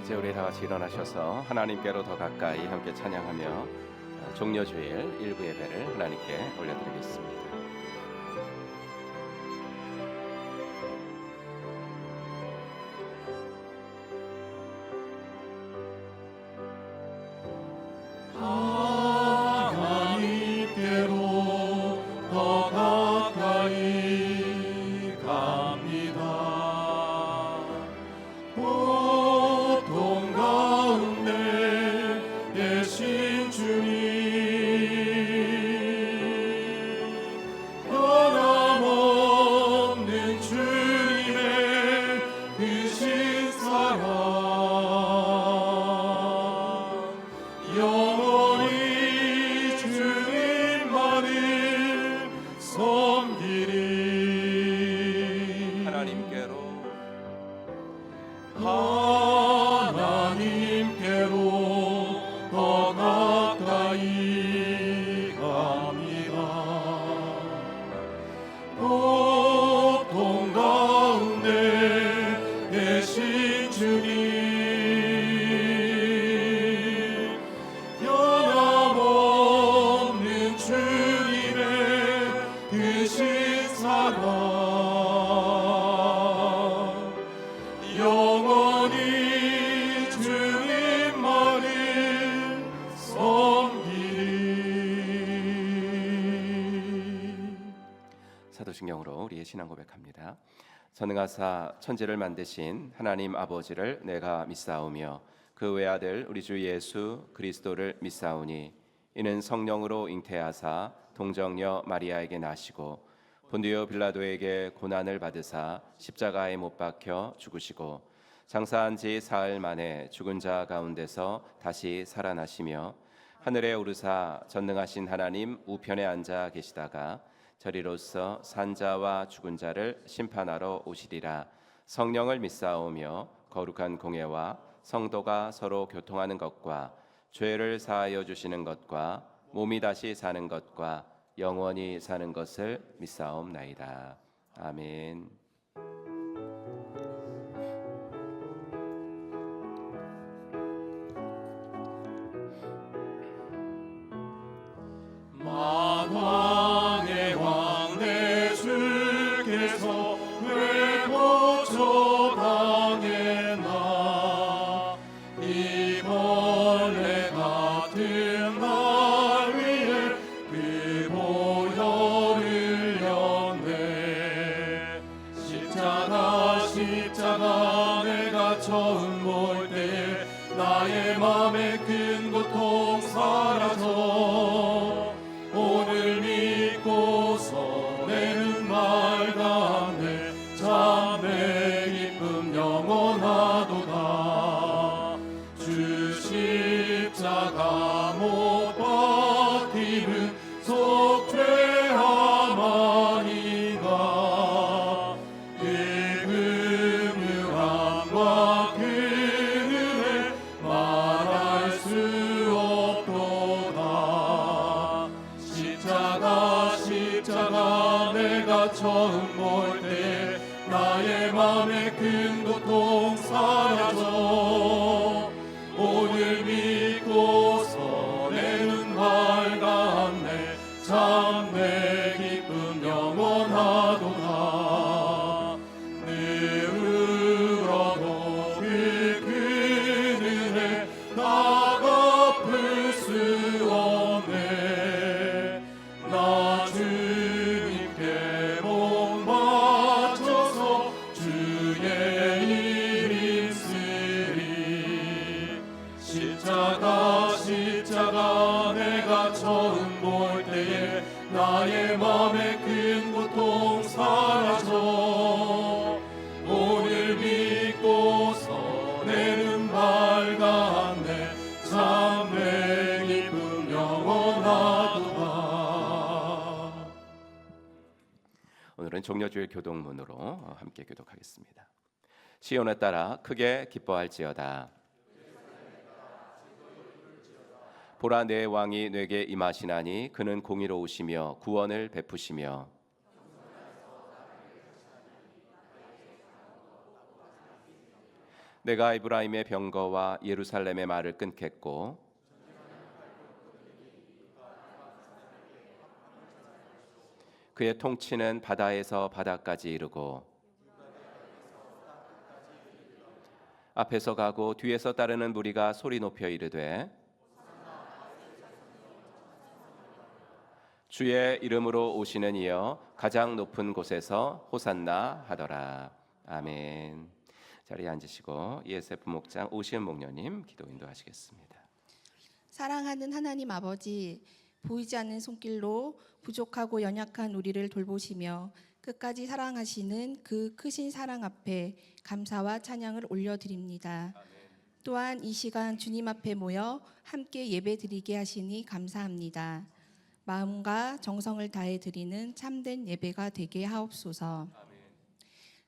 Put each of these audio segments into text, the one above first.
이제 우리 다 같이 일어나셔서 하나님께로 더 가까이 함께 찬양하며 종려주일 일부 예배를 하나님께 올려드리겠습니다. 하나님께로 더 가까이 갑니다. 고통 가운데 계신 주님, 변함없는 주님의 크신 사랑, 영원히 주님만을 섬기리. 하나님께로 더 가까이 갑니다. 고통 가운데 계신 주님, 변함없는 주님의 크신 사랑, 영원히 주님만을 섬기리. 사도신경으로 우리의 신앙 고백합니다. 전능하사 천지를 만드신 하나님 아버지를 내가 믿사오며 그 외아들 우리 주 예수 그리스도를 믿사오니 이는 성령으로 잉태하사 동정녀 마리아에게 나시고 본디오 빌라도에게 고난을 받으사 십자가에 못 박혀 죽으시고 장사한 지 사흘 만에 죽은 자 가운데서 다시 살아나시며 하늘에 오르사 전능하신 하나님 우편에 앉아 계시다가 저리로서 산자와 죽은 자를 심판하러 오시리라. 성령을 믿사오며 거룩한 공예와 성도가 서로 교통하는 것과 죄를 사하여 주시는 것과 몸이 다시 사는 것과 영원히 사는 것을 믿사옵나이다. 아멘. 만왕의 왕 내 주께서 왜 고초당했나. 이 벌레 같은 날 위에 그 보혈을 흘렸네. 십자가 내가 처음 볼 때 나의 맘에 큰 고통 사라져 오늘 믿고서 내는 맑았네. 참 내 기쁨 영원하도다. 주 십자가 못 박힘은 속죄함 아닌가. 그 긍휼함과 그 은혜 말할 수 없도다. 십자가 내가 처음 볼 때 나의 맘에 큰 고통 사라져 오늘 믿고서 내는 밝았네. 참 내 기쁨 영원하도다. 늘 울어도 그 은혜 다 갚을 수 없네. 나 주님께 못 맞춰서 주의 일 있으리. 십자가 내가 처음 볼 때에 나의 맘에 큰 고통 사라져 오늘 믿고서 내는 밝았네. 참 내 기쁨 영원하도다. 오늘은 종려주일 교독문으로 함께 교독하겠습니다. 시온에 따라 크게 기뻐할지어다. 보라 내 왕이 내게 임하시나니 그는 공의로우시며 구원을 베푸시며 내가 에브라임의 병거와 예루살렘의 말을 끊겠고 그의 통치는 바다에서 바다까지 이르고 앞에서 가고 뒤에서 따르는 무리가 소리 높여 이르되 주의 이름으로 오시는 이여 가장 높은 곳에서 호산나 하더라. 아멘. 자리에 앉으시고 ESF 목장 오시은 목녀님 기도 인도하시겠습니다. 사랑하는 하나님 아버지, 보이지 않는 손길로 부족하고 연약한 우리를 돌보시며 끝까지 사랑하시는 그 크신 사랑 앞에 감사와 찬양을 올려드립니다. 또한 이 시간 주님 앞에 모여 함께 예배드리게 하시니 감사합니다. 마음과 정성을 다해 드리는 참된 예배가 되게 하옵소서.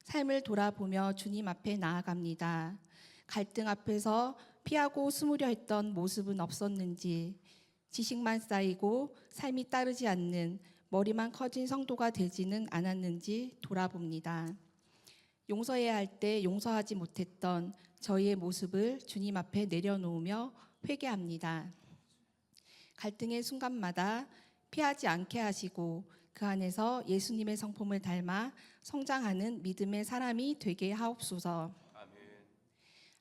삶을 돌아보며 주님 앞에 나아갑니다. 갈등 앞에서 피하고 숨으려 했던 모습은 없었는지, 지식만 쌓이고 삶이 따르지 않는 머리만 커진 성도가 되지는 않았는지 돌아봅니다. 용서해야 할 때 용서하지 못했던 저희의 모습을 주님 앞에 내려놓으며 회개합니다. 갈등의 순간마다 피하지 않게 하시고 그 안에서 예수님의 성품을 닮아 성장하는 믿음의 사람이 되게 하옵소서.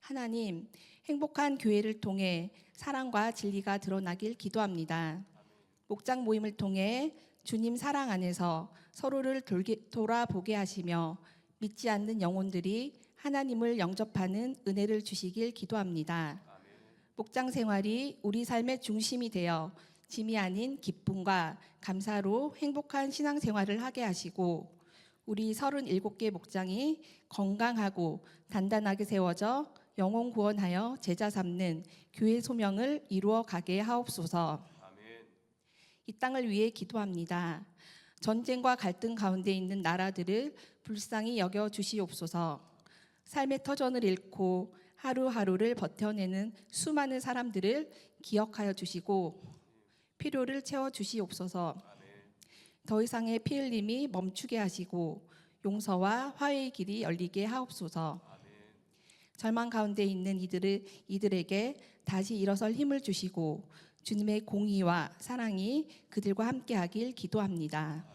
하나님, 행복한 교회를 통해 사랑과 진리가 드러나길 기도합니다. 목장 모임을 통해 주님 사랑 안에서 서로를 돌아보게 하시며 믿지 않는 영혼들이 하나님을 영접하는 은혜를 주시길 기도합니다. 목장 생활이 우리 삶의 중심이 되어 짐이 아닌 기쁨과 감사로 행복한 신앙생활을 하게 하시고 우리 37개 목장이 건강하고 단단하게 세워져 영혼 구원하여 제자 삼는 교회 소명을 이루어 가게 하옵소서. 이 땅을 위해 기도합니다. 전쟁과 갈등 가운데 있는 나라들을 불쌍히 여겨 주시옵소서. 삶의 터전을 잃고 하루하루를 버텨내는 수많은 사람들을 기억하여 주시고 필요를 채워 주시옵소서. 더 이상의 피 흘림이 멈추게 하시고 용서와 화해의 길이 열리게 하옵소서. 절망 가운데 있는 이들에게 다시 일어설 힘을 주시고 주님의 공의와 사랑이 그들과 함께하길 기도합니다.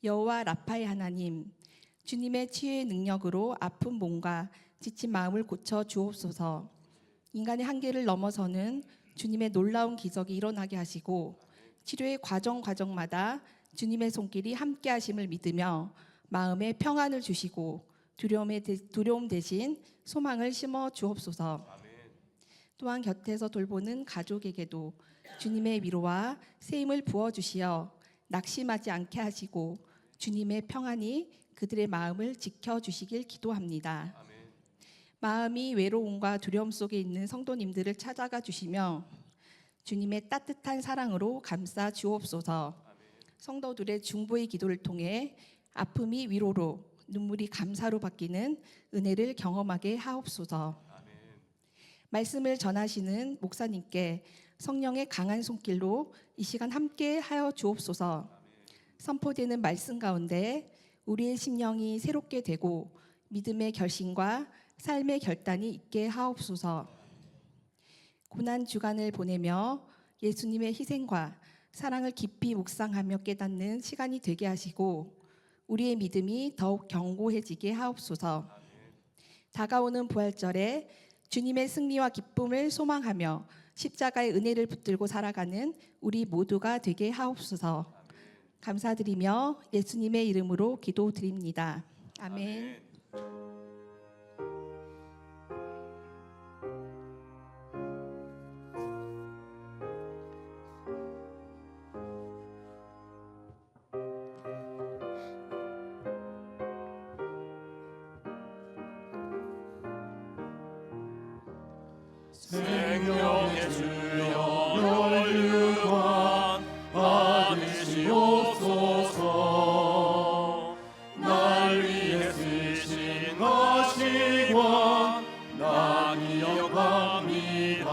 여호와 라파의 하나님, 주님의 치유의 능력으로 아픈 몸과 지친 마음을 고쳐 주옵소서. 인간의 한계를 넘어서는 주님의 놀라운 기적이 일어나게 하시고 치료의 과정마다 주님의 손길이 함께하심을 믿으며 마음에 평안을 주시고 두려움 대신 소망을 심어 주옵소서. 또한 곁에서 돌보는 가족에게도 주님의 위로와 세임을 부어주시어 낙심하지 않게 하시고 주님의 평안이 그들의 마음을 지켜주시길 기도합니다. 마음이 외로움과 두려움 속에 있는 성도님들을 찾아가 주시며 주님의 따뜻한 사랑으로 감싸 주옵소서. 성도들의 중보의 기도를 통해 아픔이 위로로 눈물이 감사로 바뀌는 은혜를 경험하게 하옵소서. 말씀을 전하시는 목사님께 성령의 강한 손길로 이 시간 함께 하여 주옵소서. 선포되는 말씀 가운데 우리의 심령이 새롭게 되고 믿음의 결심과 삶의 결단이 있게 하옵소서. 고난 주간을 보내며 예수님의 희생과 사랑을 깊이 묵상하며 깨닫는 시간이 되게 하시고 우리의 믿음이 더욱 견고해지게 하옵소서. 다가오는 부활절에 주님의 승리와 기쁨을 소망하며 십자가의 은혜를 붙들고 살아가는 우리 모두가 되게 하옵소서. 감사드리며 예수님의 이름으로 기도드립니다. 아멘. 생명의 주여 혈육관 받으시옵소서. 날 위해 쓰신 가시관 나 기억합니다.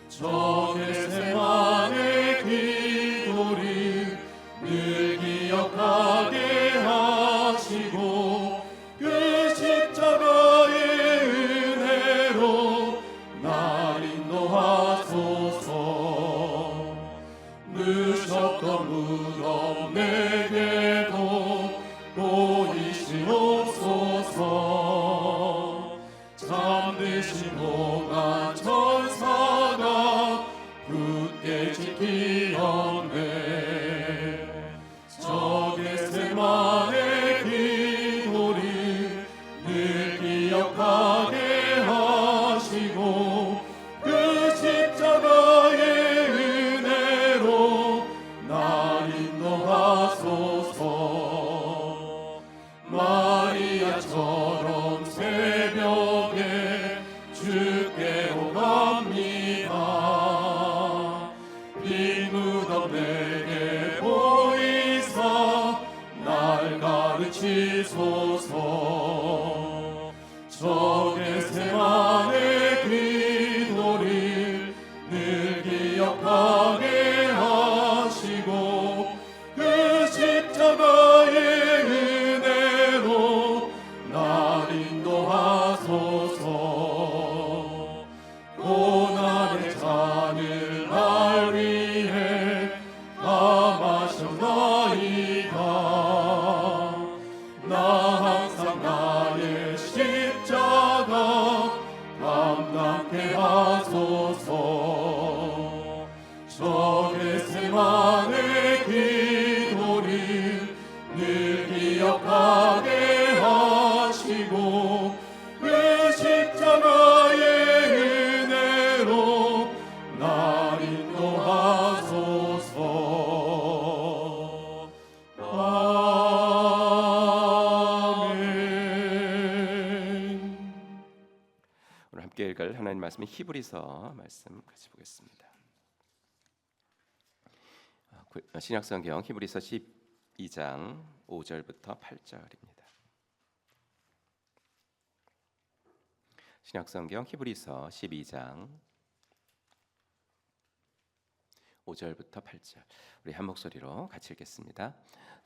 저 겟세마네 기도를 늘 기억하게 하시고 그 십자가 세만의 기도를 늘 기억하게 하시고 그 십자가의 은혜로 날 인도하소서. 마리아처럼 새벽에 주께 오갑니다. 빈 무덤 내게 보이사 날 가르치소서. 저 겟세마네 기도를 늘 기억하게 하시고 그 십자가의 은혜로 날 인도하소서. 고난의 잔을 날 위해 다 마셨나이다. 나 항상 나의 십자가 감당케 하소서. 저 겟세마네 기도를 늘 기억하게 하시고 그 십자가의 은혜로 날 인도하소서. 아멘. 오늘 함께 읽을 하나님 말씀은 히브리서 말씀 같이 보겠습니다. 신약성경 히브리서 12장 5절부터 8절입니다. 신약성경 히브리서 12장 5절부터 8절 우리 한 목소리로 같이 읽겠습니다.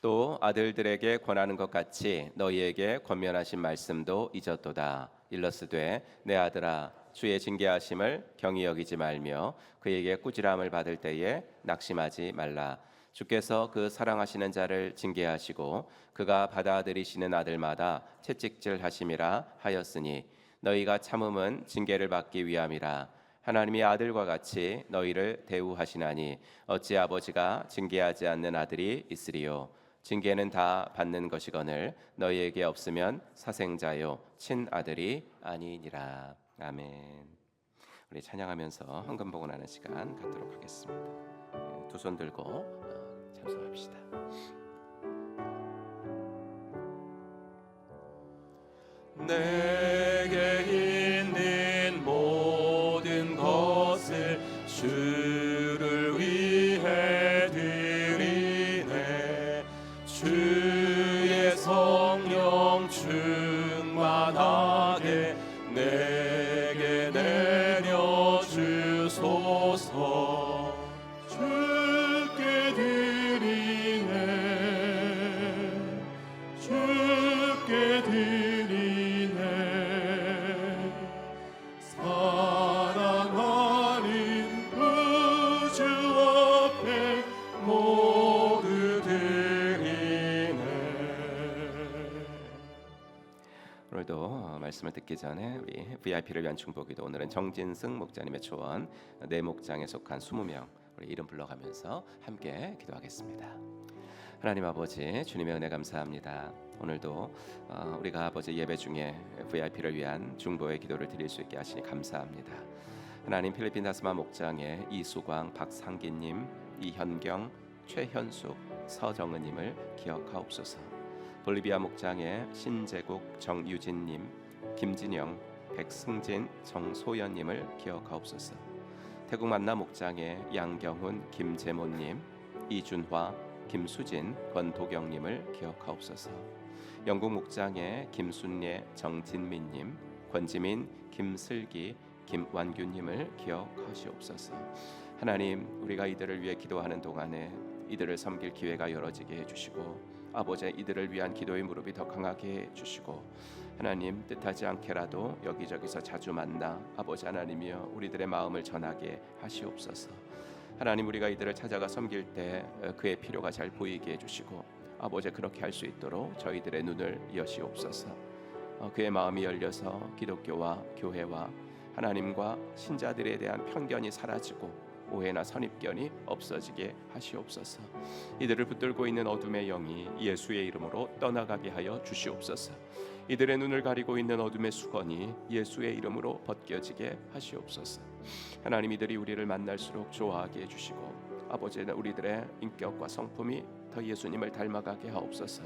또 아들들에게 권하는 것 같이 너희에게 권면하신 말씀도 잊었도다. 일러스되 내 아들아 주의 징계하심을 경히 여기지 말며 그에게 꾸지람을 받을 때에 낙심하지 말라. 주께서 그 사랑하시는 자를 징계하시고 그가 받아들이시는 아들마다 채찍질하심이라 하였으니 너희가 참음은 징계를 받기 위함이라. 하나님이 아들과 같이 너희를 대우하시나니 어찌 아버지가 징계하지 않는 아들이 있으리요. 징계는 다 받는 것이거늘 너희에게 없으면 사생자요 친아들이 아니니라. 아멘. 우리 찬양하면서 헌금복원하는 시간 갖도록 하겠습니다. 두 손 들고 참석합시다. 내게 있는 모든 것을 주를 위해 드리네. 주의 성령 충만하게 내게 내려주소서. 주께 드리네. 주께 드리네. 사랑하는 구주 앞에 모두 드리네. 오늘도 말씀을 듣기 전에 우리 VIP를 위한 중보기도 오늘은 정진승 목자님의 초원 내 목장에 속한 20명 우리 이름 불러가면서 함께 기도하겠습니다. 하나님 아버지 주님의 은혜 감사합니다. 오늘도 우리가 아버지 예배 중에 VIP를 위한 중보의 기도를 드릴 수 있게 하시니 감사합니다. 하나님 필리핀 다스마 목장의 이수광 박상기님, 이현경, 최현숙, 서정은님을 기억하옵소서. 볼리비아 목장의 신재국 정유진님, 김진영, 백승진, 정소연님을 기억하옵소서. 태국 만나 목장의 양경훈, 김재모님, 이준화, 김수진, 권도경님을 기억하옵소서. 영국 목장의 김순례, 정진민님, 권지민, 김슬기, 김완규님을 기억하시옵소서. 하나님, 우리가 이들을 위해 기도하는 동안에 이들을 섬길 기회가 열어지게 해주시고 아버지 이들을 위한 기도의 무릎이 더 강하게 해주시고 하나님 뜻하지 않게라도 여기저기서 자주 만나 아버지 하나님이여 우리들의 마음을 전하게 하시옵소서. 하나님 우리가 이들을 찾아가 섬길 때 그의 필요가 잘 보이게 해주시고 아버지 그렇게 할 수 있도록 저희들의 눈을 여시옵소서. 그의 마음이 열려서 기독교와 교회와 하나님과 신자들에 대한 편견이 사라지고 오해나 선입견이 없어지게 하시옵소서. 이들을 붙들고 있는 어둠의 영이 예수의 이름으로 떠나가게 하여 주시옵소서. 이들의 눈을 가리고 있는 어둠의 수건이 예수의 이름으로 벗겨지게 하시옵소서. 하나님, 이들이 우리를 만날수록 좋아하게 해주시고 아버지는 우리들의 인격과 성품이 더 예수님을 닮아가게 하옵소서.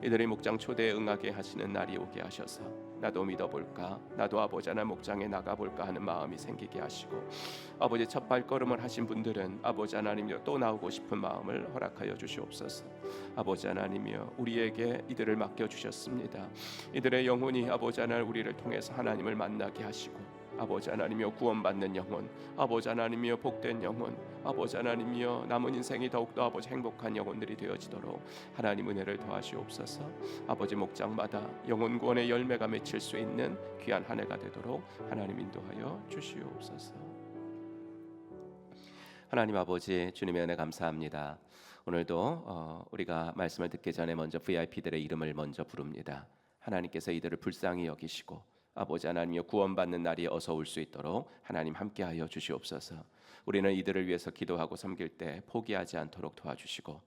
이들의 목장 초대에 응하게 하시는 날이 오게 하셔서 나도 믿어볼까, 나도 아버지 하나 목장에 나가볼까 하는 마음이 생기게 하시고, 아버지 첫 발걸음을 하신 분들은 아버지 하나님이여 또 나오고 싶은 마음을 허락하여 주시옵소서. 아버지 하나님이여 우리에게 이들을 맡겨주셨습니다. 이들의 영혼이 아버지 하나님 우리를 통해서 하나님을 만나게 하시고, 아버지 하나님이여 구원받는 영혼, 아버지 하나님이여 복된 영혼, 아버지 하나님이여 남은 인생이 더욱더 아버지 행복한 영혼들이 되어지도록 하나님 은혜를 더하시옵소서. 아버지 목장마다 영혼 구원의 열매가 맺힐 수 있는 귀한 한 해가 되도록 하나님 인도하여 주시옵소서. 하나님 아버지, 주님의 은혜 감사합니다. 오늘도 우리가 말씀을 듣기 전에 먼저 VIP들의 이름을 먼저 부릅니다. 하나님께서 이들을 불쌍히 여기시고 아버지 하나님이여 구원받는 날이 어서 올 수 있도록 하나님 함께하여 주시옵소서. 우리는 이들을 위해서 기도하고 섬길 때 포기하지 않도록 도와주시고,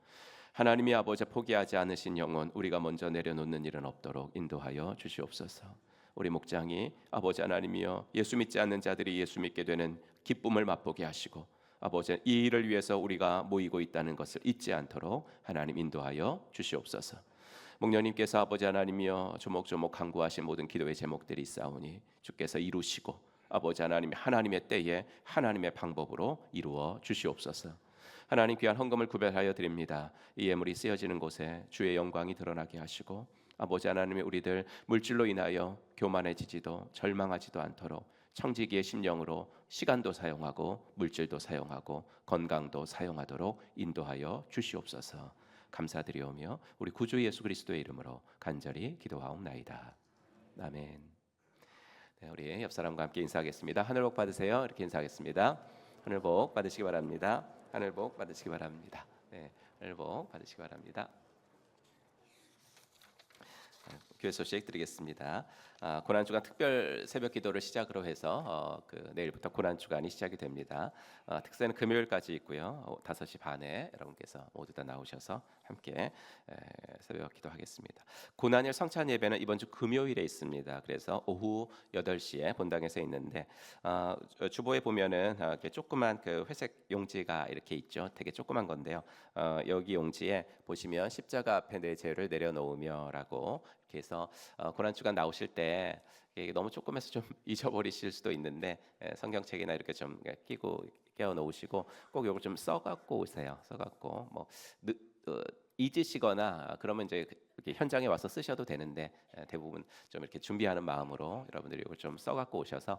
하나님이 아버지 포기하지 않으신 영혼 우리가 먼저 내려놓는 일은 없도록 인도하여 주시옵소서. 우리 목장이 아버지 하나님이여 예수 믿지 않는 자들이 예수 믿게 되는 기쁨을 맛보게 하시고, 아버지 이 일을 위해서 우리가 모이고 있다는 것을 잊지 않도록 하나님 인도하여 주시옵소서. 목녀님께서 아버지 하나님이여 조목조목 간구하신 모든 기도의 제목들이 있사오니 주께서 이루시고 아버지 하나님이 하나님의 때에 하나님의 방법으로 이루어 주시옵소서. 하나님 귀한 헌금을 구별하여 드립니다. 이 예물이 쓰여지는 곳에 주의 영광이 드러나게 하시고, 아버지 하나님이 우리들 물질로 인하여 교만해지지도 절망하지도 않도록 청지기의 심령으로 시간도 사용하고 물질도 사용하고 건강도 사용하도록 인도하여 주시옵소서. 감사드리오며 우리 구주 예수 그리스도의 이름으로 간절히 기도하옵나이다. 아멘. 네, 우리 옆 사람과 함께 인사하겠습니다. 하늘 복 받으세요. 이렇게 인사하겠습니다. 하늘 복 받으시기 바랍니다. 하늘 복 받으시기 바랍니다. 네, 하늘 복 받으시기 바랍니다. 교회 소식 드리겠습니다. 고난주간 특별 새벽 기도를 시작으로 해서 내일부터 고난주간이 시작이 됩니다. 특세는 금요일까지 있고요. 5시 반에 여러분께서 모두 다 나오셔서 함께 새벽 기도하겠습니다. 고난일 성찬 예배는 이번 주 금요일에 있습니다. 그래서 오후 8시에 본당에서 있는데 주보에 보면은 이렇게 조그만 그 회색 용지가 이렇게 있죠. 되게 조그만 건데요. 여기 용지에 보시면 십자가 앞에 내 죄를 내려놓으며라고 이렇게 해서 고난주간 나오실 때 이게 너무 조금해서 좀 잊어버리실 수도 있는데 성경책이나 이렇게 좀 끼고 껴 놓으시고 꼭 이걸 좀 써갖고 오세요. 써갖고 뭐 잊으시거나 그러면 이제 이렇게 현장에 와서 쓰셔도 되는데 대부분 좀 이렇게 준비하는 마음으로 여러분들이 이걸 좀 써갖고 오셔서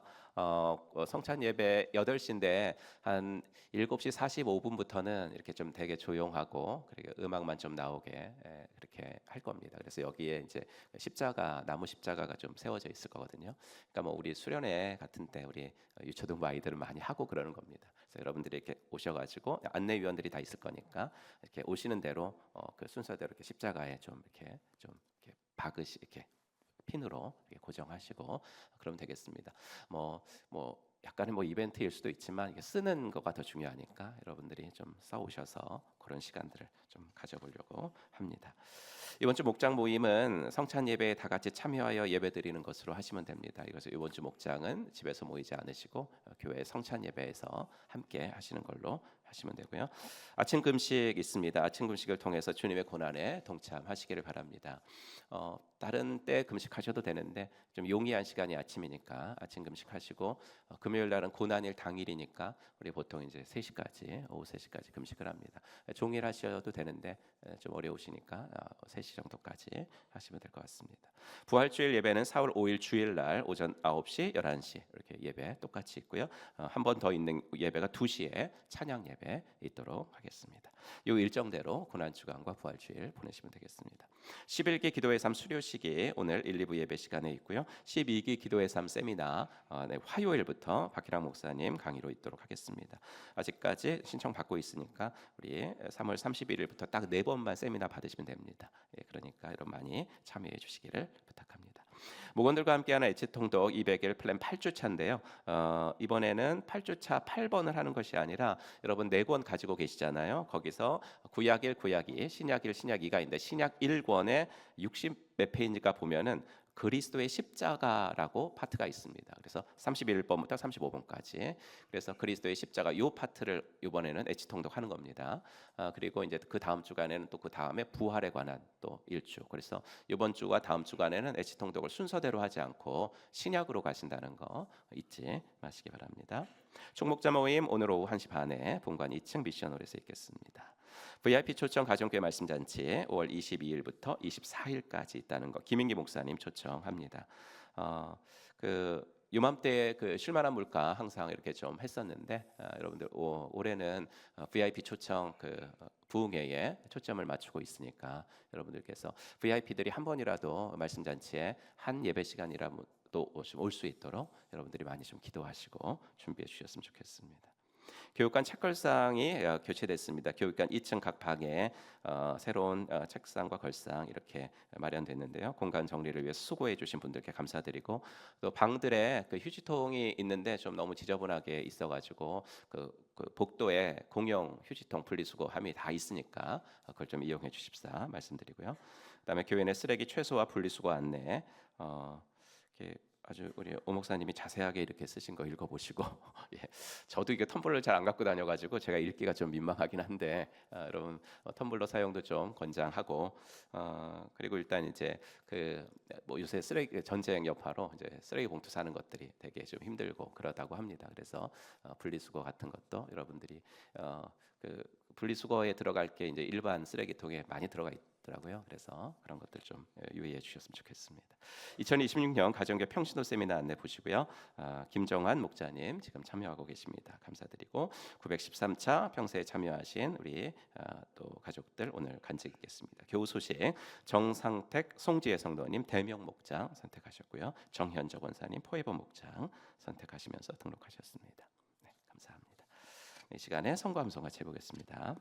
성찬 예배 8시인데 한 7시 45분부터는 이렇게 좀 되게 조용하고 그리고 음악만 좀 나오게 그렇게 할 겁니다. 그래서 여기에 이제 십자가 나무 십자가가 좀 세워져 있을 거거든요. 그러니까 뭐 우리 수련회 같은 때 우리 유초등부 아이들은 많이 하고 그러는 겁니다. 그래서 여러분들이 이렇게 오셔가지고 안내위원들이 다 있을 거니까 이렇게 오시는 대로 그 순서대로 이렇게 십자가에 좀 이렇게 박으시 이렇게 핀으로 이렇게 고정하시고 그러면 되겠습니다. 뭐 약간의 뭐 이벤트일 수도 있지만 이게 쓰는 거가 더 중요하니까 여러분들이 좀 써오셔서 그런 시간들을 좀 가져보려고 합니다. 이번 주 목장 모임은 성찬 예배에 다 같이 참여하여 예배드리는 것으로 하시면 됩니다. 그래서 이번 주 목장은 집에서 모이지 않으시고 교회 성찬 예배에서 함께 하시는 걸로 하시면 되고요. 아침 금식 있습니다. 아침 금식을 통해서 주님의 고난에 동참하시기를 바랍니다. 다른 때 금식하셔도 되는데 좀 용이한 시간이 아침이니까 아침 금식하시고 금요일 날은 고난일 당일이니까 우리 보통 이제 3시까지 오후 3시까지 금식을 합니다. 종일 하셔도 되는데 좀 어려우시니까 3시 정도까지 하시면 될 것 같습니다. 부활주일 예배는 4월 5일 주일 날 오전 9시, 11시 이렇게 예배 똑같이 있고요. 한 번 더 있는 예배가 2시에 찬양 예배 있도록 하겠습니다. 이 일정대로 고난주간과 부활주일 보내시면 되겠습니다. 11기 기도의 삶 수료식이 오늘 1, 2부 예배 시간에 있고요. 12기 기도의 삶 세미나 화요일부터 박희랑 목사님 강의로 있도록 하겠습니다. 아직까지 신청 받고 있으니까 우리 3월 31일부터 딱 4번만 세미나 받으시면 됩니다. 그러니까 여러분 많이 참여해 주시기를 부탁합니다. 목원들과 함께하는 애치통독 200일 플랜 8주차인데요. 이번에는 8주차 8번을 하는 것이 아니라 여러분 4권 가지고 계시잖아요. 거기서 구약 1, 구약 2, 신약 1, 신약 2가 있는데 신약 1권에 60 몇 페이지가 보면은 그리스도의 십자가라고 파트가 있습니다. 그래서 31번부터 35번까지. 그래서 그리스도의 십자가 이 파트를 이번에는 애치통독하는 겁니다. 그리고 이제 그 다음 주간에는 또 그 다음에 부활에 관한 또 일주. 그래서 이번 주와 다음 주간에는 애치통독을 순서대로 하지 않고 신약으로 가신다는 거 잊지 마시기 바랍니다. 총목자 모임 오늘 오후 1시 반에 본관 2층 미션홀에서 있겠습니다. VIP 초청 가정교회 말씀잔치 5월 22일부터 24일까지 있다는 거 김인기 목사님 초청합니다. 그 요맘때 그 쉴만한 물가 항상 이렇게 좀 했었는데 여러분들 올해는 VIP 초청 그 부흥회에 초점을 맞추고 있으니까 여러분들께서 VIP들이 한 번이라도 말씀잔치에 한 예배 시간이라도 올 수 있도록 여러분들이 많이 좀 기도하시고 준비해 주셨으면 좋겠습니다. 교육관 책걸상이 교체됐습니다. 교육관 2층 각 방에 새로운 책상과 걸상 이렇게 마련됐는데요. 공간 정리를 위해 수고해 주신 분들께 감사드리고 또 방들에 그 휴지통이 있는데 좀 너무 지저분하게 있어가지고 그 복도에 공용 휴지통 분리수거함이 다 있으니까 그걸 좀 이용해 주십사 말씀드리고요. 그다음에 교회 내 쓰레기 최소화 분리수거 안내 이렇게 아주 우리 오 목사님이 자세하게 이렇게 쓰신 거 읽어보시고 예, 저도 이게 텀블러를 잘 안 갖고 다녀가지고 제가 읽기가 좀 민망하긴 한데 여러분 텀블러 사용도 좀 권장하고 그리고 일단 이제 그 뭐 요새 쓰레기 전쟁 여파로 이제 쓰레기 봉투 사는 것들이 되게 좀 힘들고 그러다고 합니다. 그래서 분리수거 같은 것도 여러분들이 그 분리수거에 들어갈 게 이제 일반 쓰레기통에 많이 들어가 있더라고요. 그래서 그런 것들 좀 유의해 주셨으면 좋겠습니다. 2026년 가정교회 평신도 세미나 안내 보시고요. 김정환 목자님 지금 참여하고 계십니다. 감사드리고 913차 평소에 참여하신 우리 또 가족들 오늘 간증 있겠습니다. 교우 소식 정상택 송지혜 성도님 대명 목장 선택하셨고요. 정현적 원사님 포에버 목장 선택하시면서 등록하셨습니다. 네, 감사합니다. 이 시간에 성과 함성 같이 해보겠습니다.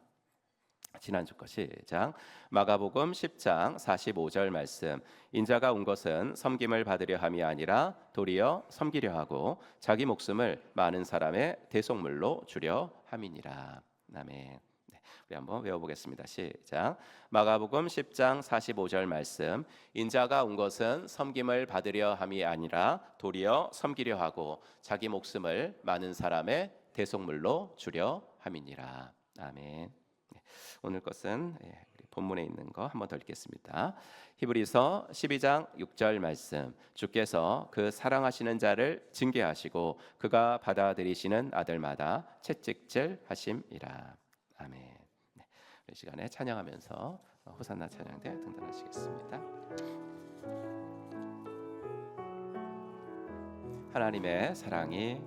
지난주 거 시작. 마가복음 10장 45절 말씀. 인자가 온 것은 섬김을 받으려 함이 아니라 도리어 섬기려 하고 자기 목숨을 많은 사람의 대속물로 주려 함이니라. 아멘. 네, 우리 한번 외워보겠습니다. 시작. 마가복음 10장 45절 말씀. 인자가 온 것은 섬김을 받으려 함이 아니라 도리어 섬기려 하고 자기 목숨을 많은 사람의 대속물로 주려 함이니라. 아멘. 오늘 것은 본문에 있는 거 한 번 더 읽겠습니다. 히브리서 12장 6절 말씀. 주께서 그 사랑하시는 자를 징계하시고 그가 받아들이시는 아들마다 채찍질 하심이라. 아멘. 네, 이 시간에 찬양하면서 호산나 찬양대 등단하시겠습니다. 하나님의 사랑이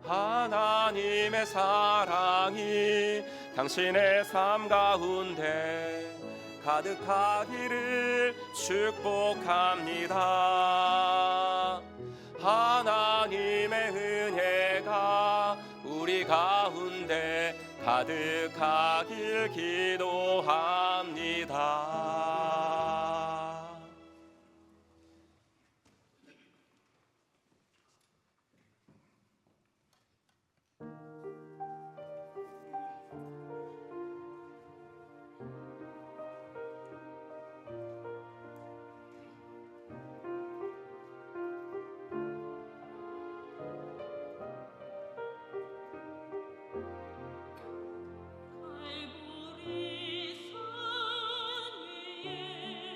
하나님의 사랑이 당신의 삶 가운데 가득하기를 축복합니다. 하나님의 은혜가 우리 가운데 가득하길 기도합니다. 갈보리 산 위에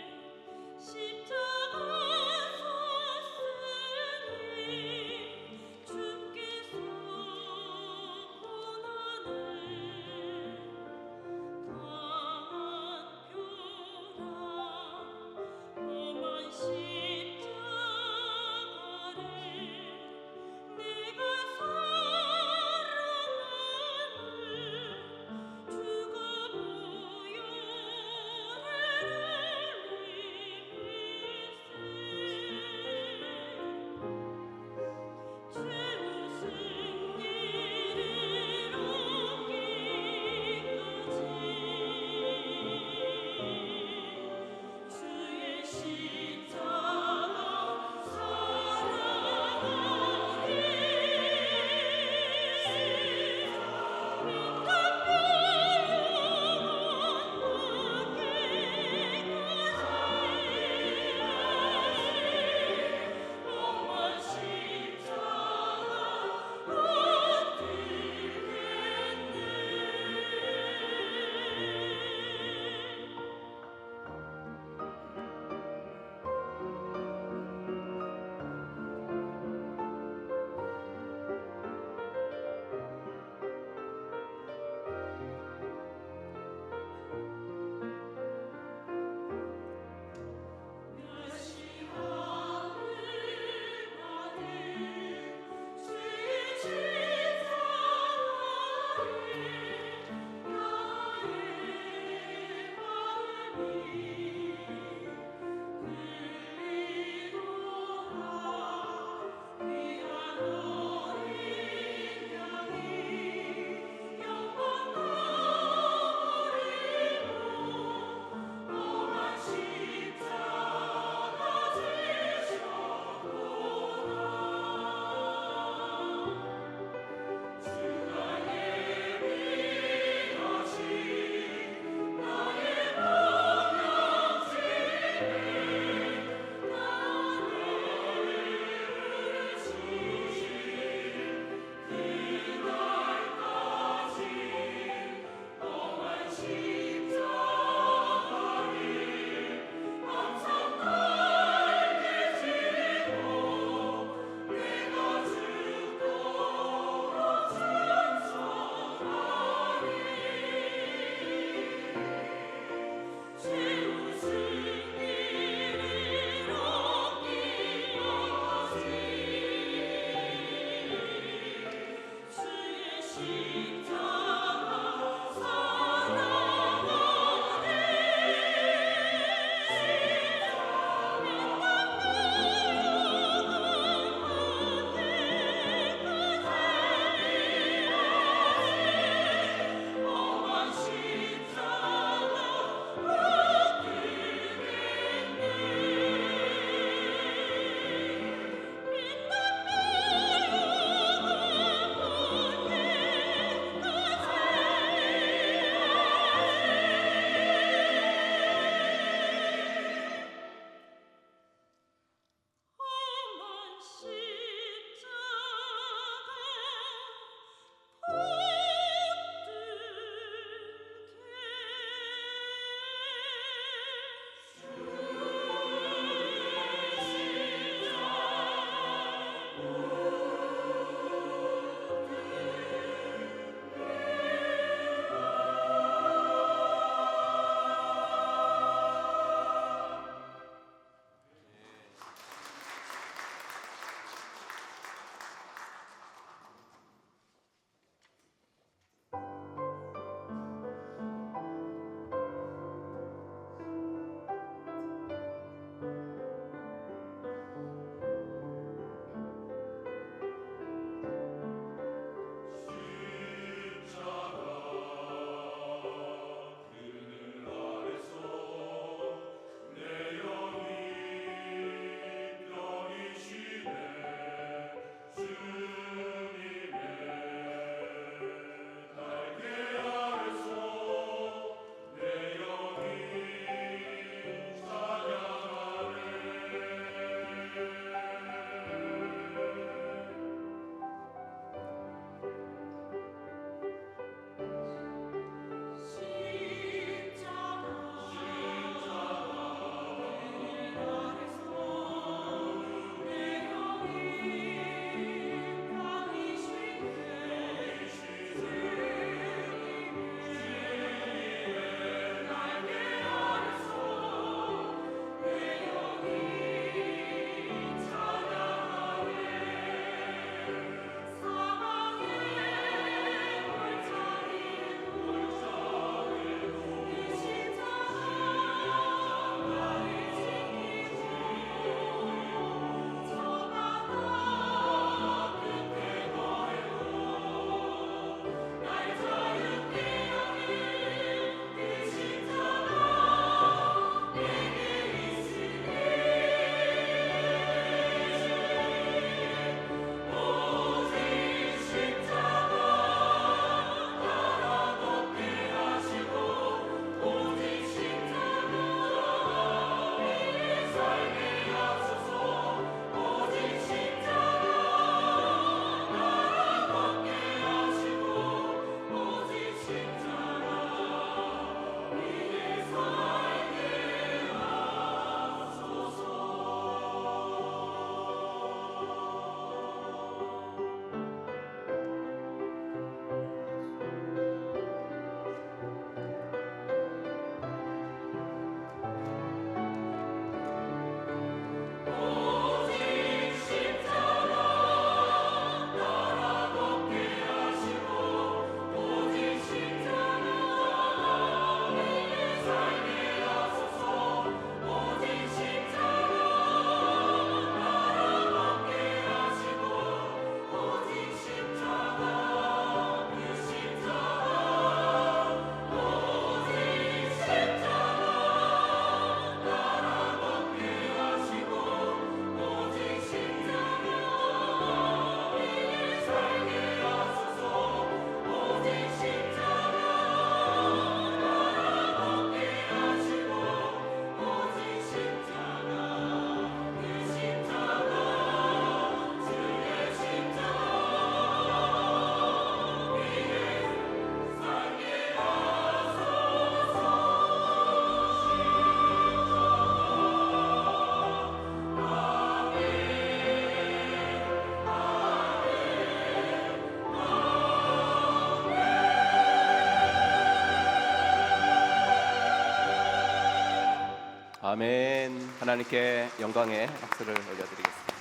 아멘. 하나님께 영광의 박수를 올려드리겠습니다.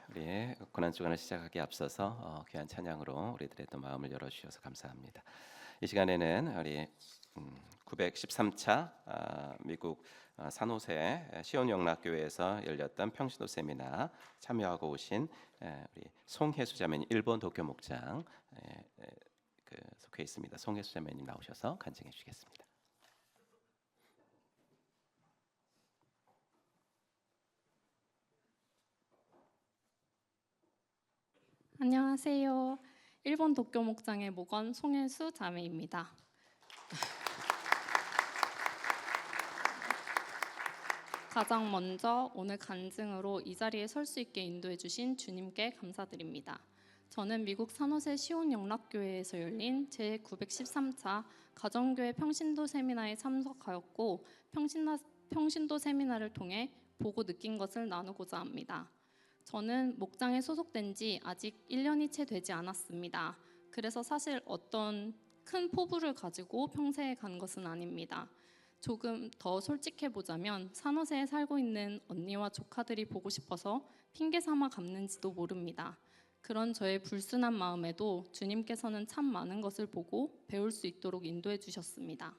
우리 고난 주간을 시작하기에 앞서서 귀한 찬양으로 우리들의 또 마음을 열어주셔서 감사합니다. 이 시간에는 우리 913차 미국 산호세 시온영락교회에서 열렸던 평신도 세미나 참여하고 오신 우리 송혜수 자매님, 일본 도쿄 목장 속해 있습니다. 송혜수 자매님 나오셔서 간증해 주시겠습니다. 안녕하세요. 일본 도쿄 목장의 목원 송혜수 자매입니다. 가장 먼저 오늘 간증으로 이 자리에 설 수 있게 인도해 주신 주님께 감사드립니다. 저는 미국 산호세 시온영락교회에서 열린 제913차 가정교회 평신도 세미나에 참석하였고 평신도 세미나를 통해 보고 느낀 것을 나누고자 합니다. 저는 목장에 소속된 지 아직 1년이 채 되지 않았습니다. 그래서 사실 어떤 큰 포부를 가지고 평세에 간 것은 아닙니다. 조금 더 솔직해보자면 산호세에 살고 있는 언니와 조카들이 보고 싶어서 핑계 삼아 갚는지도 모릅니다. 그런 저의 불순한 마음에도 주님께서는 참 많은 것을 보고 배울 수 있도록 인도해 주셨습니다.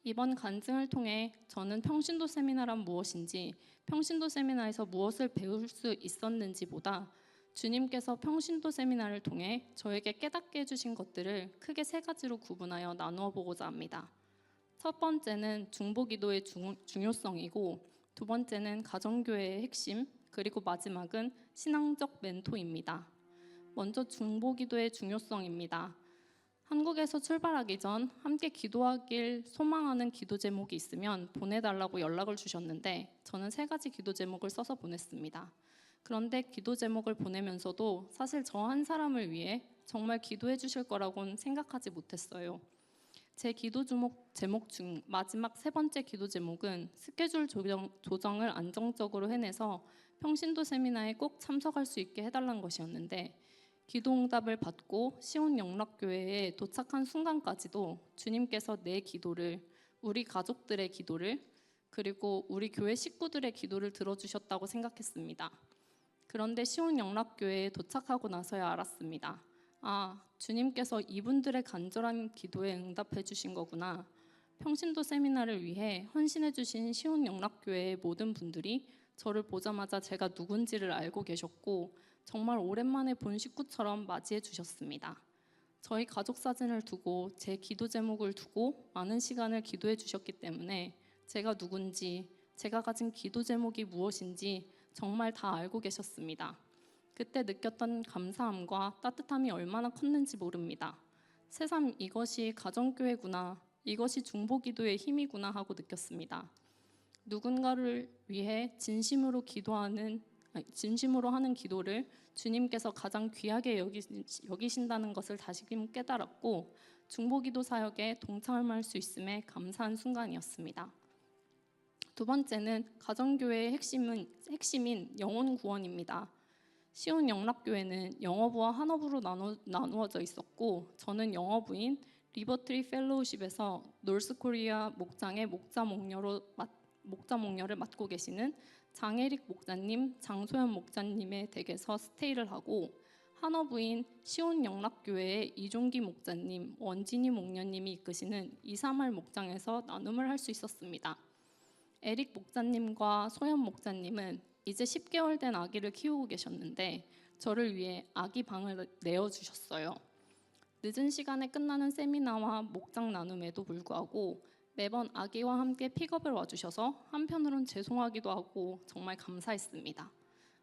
이번 간증을 통해 저는 평신도 세미나란 무엇인지, 평신도 세미나에서 무엇을 배울 수 있었는지보다 주님께서 평신도 세미나를 통해 저에게 깨닫게 해주신 것들을 크게 세 가지로 구분하여 나누어 보고자 합니다. 첫 번째는 중보기도의 중요성이고, 두 번째는 가정교회의 핵심, 그리고 마지막은 신앙적 멘토입니다. 먼저 중보기도의 중요성입니다. 한국에서 출발하기 전 함께 기도하길 소망하는 기도 제목이 있으면 보내달라고 연락을 주셨는데 저는 세 가지 기도 제목을 써서 보냈습니다. 그런데 기도 제목을 보내면서도 사실 저 한 사람을 위해 정말 기도해 주실 거라고는 생각하지 못했어요. 제 기도 제목 중 마지막 세 번째 기도 제목은 스케줄 조정을 안정적으로 해내서 평신도 세미나에 꼭 참석할 수 있게 해달라는 것이었는데, 기도 응답을 받고 시온영락교회에 도착한 순간까지도 주님께서 내 기도를, 우리 가족들의 기도를, 그리고 우리 교회 식구들의 기도를 들어주셨다고 생각했습니다. 그런데 시온영락교회에 도착하고 나서야 알았습니다. 아, 주님께서 이분들의 간절한 기도에 응답해 주신 거구나. 평신도 세미나를 위해 헌신해 주신 시온영락교회의 모든 분들이 저를 보자마자 제가 누군지를 알고 계셨고 정말 오랜만에 본 식구처럼 맞이해 주셨습니다. 저희 가족 사진을 두고 제 기도 제목을 두고 많은 시간을 기도해 주셨기 때문에 제가 누군지, 제가 가진 기도 제목이 무엇인지 정말 다 알고 계셨습니다. 그때 느꼈던 감사함과 따뜻함이 얼마나 컸는지 모릅니다. 새삼 이것이 가정교회구나, 이것이 중보기도의 힘이구나 하고 느꼈습니다. 누군가를 위해 진심으로 하는 기도를 주님께서 가장 귀하게 여기신다는 것을 다시금 깨달았고 중보기도 사역에 동참할 수 있음에 감사한 순간이었습니다. 두 번째는 가정교회의 핵심인 영혼 구원입니다. 시온영락교회는 영어부와 한어부로 나누어져 있었고 저는 영어부인 리버트리 펠로우십에서 노스코리아 목장의 목자 목녀를 맡고 계시는 장혜릭 목자님, 장소연 목자님의 댁에서 스테이를 하고, 한어부인 시온영락교회의 이종기 목자님, 원진희 목녀님이 이끄시는 238 목장에서 나눔을 할 수 있었습니다. 에릭 목자님과 소연 목자님은 이제 10개월 된 아기를 키우고 계셨는데 저를 위해 아기 방을 내어주셨어요. 늦은 시간에 끝나는 세미나와 목장 나눔에도 불구하고 매번 아기와 함께 픽업을 와주셔서 한편으론 죄송하기도 하고 정말 감사했습니다.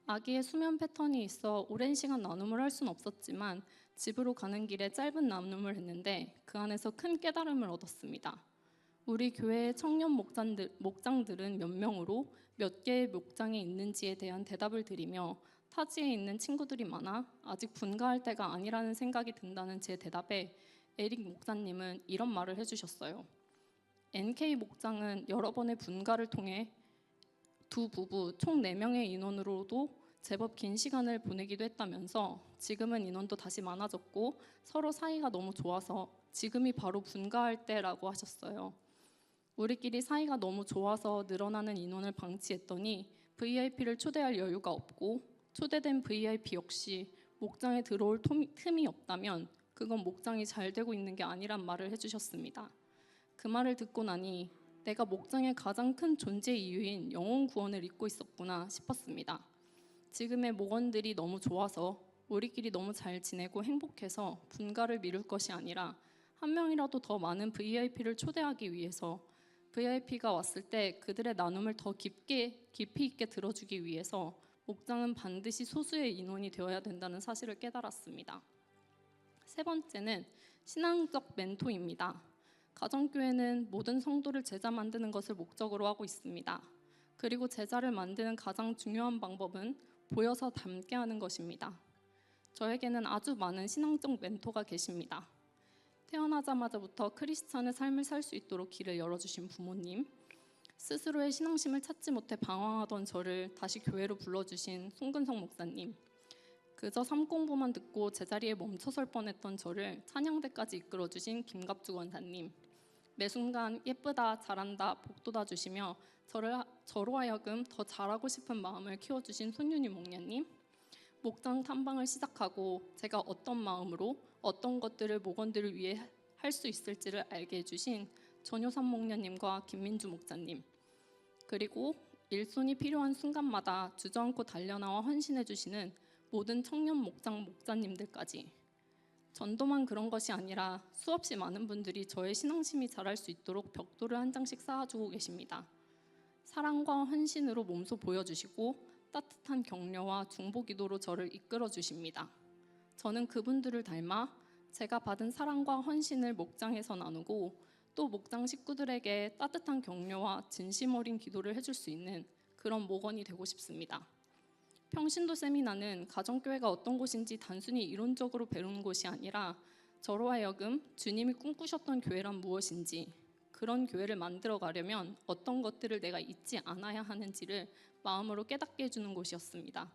아기의 수면 패턴이 있어 오랜 시간 나눔을 할 수는 없었지만 집으로 가는 길에 짧은 나눔을 했는데 그 안에서 큰 깨달음을 얻었습니다. 우리 교회의 청년 목장들은 몇 명으로 몇 개의 목장이 있는지에 대한 대답을 드리며 타지에 있는 친구들이 많아 아직 분가할 때가 아니라는 생각이 든다는 제 대답에 에릭 목사님은 이런 말을 해주셨어요. NK 목장은 여러 번의 분가를 통해 두 부부 총 4명의 인원으로도 제법 긴 시간을 보내기도 했다면서 지금은 인원도 다시 많아졌고 서로 사이가 너무 좋아서 지금이 바로 분가할 때라고 하셨어요. 우리끼리 사이가 너무 좋아서 늘어나는 인원을 방치했더니 VIP를 초대할 여유가 없고 초대된 VIP 역시 목장에 들어올 틈이 없다면 그건 목장이 잘 되고 있는 게 아니란 말을 해주셨습니다. 그 말을 듣고 나니 내가 목장의 가장 큰 존재 이유인 영혼 구원을 잊고 있었구나 싶었습니다. 지금의 목원들이 너무 좋아서 우리끼리 너무 잘 지내고 행복해서 분가를 미룰 것이 아니라 한 명이라도 더 많은 VIP를 초대하기 위해서 VIP가 왔을 때 그들의 나눔을 더 깊이 있게 들어주기 위해서 목장은 반드시 소수의 인원이 되어야 된다는 사실을 깨달았습니다. 세 번째는 신앙적 멘토입니다. 가정교회는 모든 성도를 제자 만드는 것을 목적으로 하고 있습니다. 그리고 제자를 만드는 가장 중요한 방법은 보여서 닮게 하는 것입니다. 저에게는 아주 많은 신앙적 멘토가 계십니다. 태어나자마자부터 크리스찬의 삶을 살 수 있도록 길을 열어주신 부모님, 스스로의 신앙심을 찾지 못해 방황하던 저를 다시 교회로 불러주신 송근성 목사님, 그저 삶 공부만 듣고 제자리에 멈춰설 뻔했던 저를 찬양대까지 이끌어주신 김갑주 권사님, 매 순간 예쁘다, 잘한다, 복돋아 주시며 저로 하여금 더 잘하고 싶은 마음을 키워주신 손윤희 목녀님, 목장 탐방을 시작하고 제가 어떤 마음으로 어떤 것들을 목원들을 위해 할 수 있을지를 알게 해주신 전효삼 목녀님과 김민주 목사님, 그리고 일손이 필요한 순간마다 주저앉고 달려나와 헌신해주시는 모든 청년 목장 목자님들까지, 전도만 그런 것이 아니라 수없이 많은 분들이 저의 신앙심이 자랄 수 있도록 벽돌을 한 장씩 쌓아주고 계십니다. 사랑과 헌신으로 몸소 보여주시고 따뜻한 격려와 중보기도로 저를 이끌어 주십니다. 저는 그분들을 닮아 제가 받은 사랑과 헌신을 목장에서 나누고 또 목장 식구들에게 따뜻한 격려와 진심 어린 기도를 해줄 수 있는 그런 목원이 되고 싶습니다. 평신도 세미나는 가정교회가 어떤 곳인지 단순히 이론적으로 배우는 곳이 아니라 저로 하여금 주님이 꿈꾸셨던 교회란 무엇인지, 그런 교회를 만들어 가려면 어떤 것들을 내가 잊지 않아야 하는지를 마음으로 깨닫게 해주는 곳이었습니다.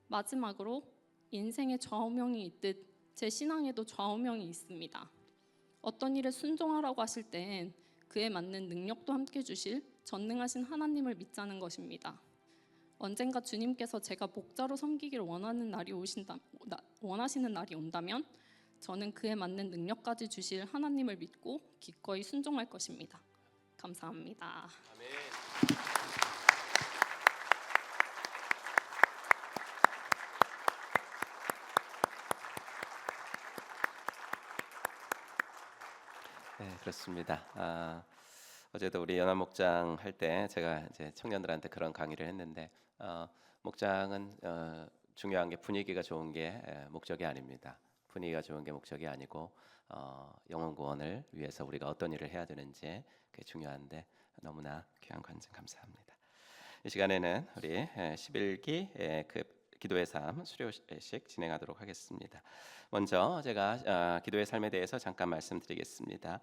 마지막으로 인생에 좌우명이 있듯 제 신앙에도 좌우명이 있습니다. 어떤 일에 순종하라고 하실 땐 그에 맞는 능력도 함께 주실 전능하신 하나님을 믿자는 것입니다. 언젠가 주님께서 제가 목자로 섬기기를 원하시는 날이 온다면 저는 그에 맞는 능력까지 주실 하나님을 믿고 기꺼이 순종할 것입니다. 감사합니다. 아멘. 네, 그렇습니다. 어제도 우리 연합목장 할 때 제가 이제 청년들한테 그런 강의를 했는데 목장은 중요한 게 분위기가 좋은 게 목적이 아닙니다. 분위기가 좋은 게 목적이 아니고 영혼 구원을 위해서 우리가 어떤 일을 해야 되는지 그게 중요한데 너무나 귀한 관심 감사합니다. 이 시간에는 우리 11기 그 기도의 삶 수료식 진행하도록 하겠습니다. 먼저 제가 기도의 삶에 대해서 잠깐 말씀드리겠습니다.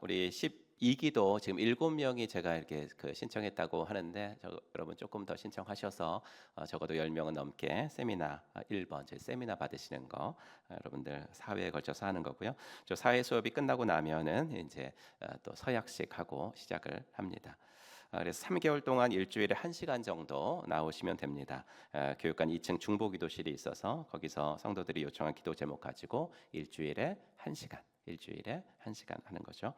우리 12기도 지금 7명이 제가 이렇게 신청했다고 하는데 여러분 조금 더 신청하셔서 적어도 10명은 넘게 세미나 1번 저희 세미나 받으시는 거 여러분들 사회에 걸쳐서 하는 거고요. 저 사회 수업이 끝나고 나면은 이제 또 서약식 하고 시작을 합니다. 그래서 3개월 동안 일주일에 1시간 정도 나오시면 됩니다. 교육관 2층 중보기도실이 있어서 거기서 성도들이 요청한 기도 제목 가지고 일주일에 1시간 하는 거죠.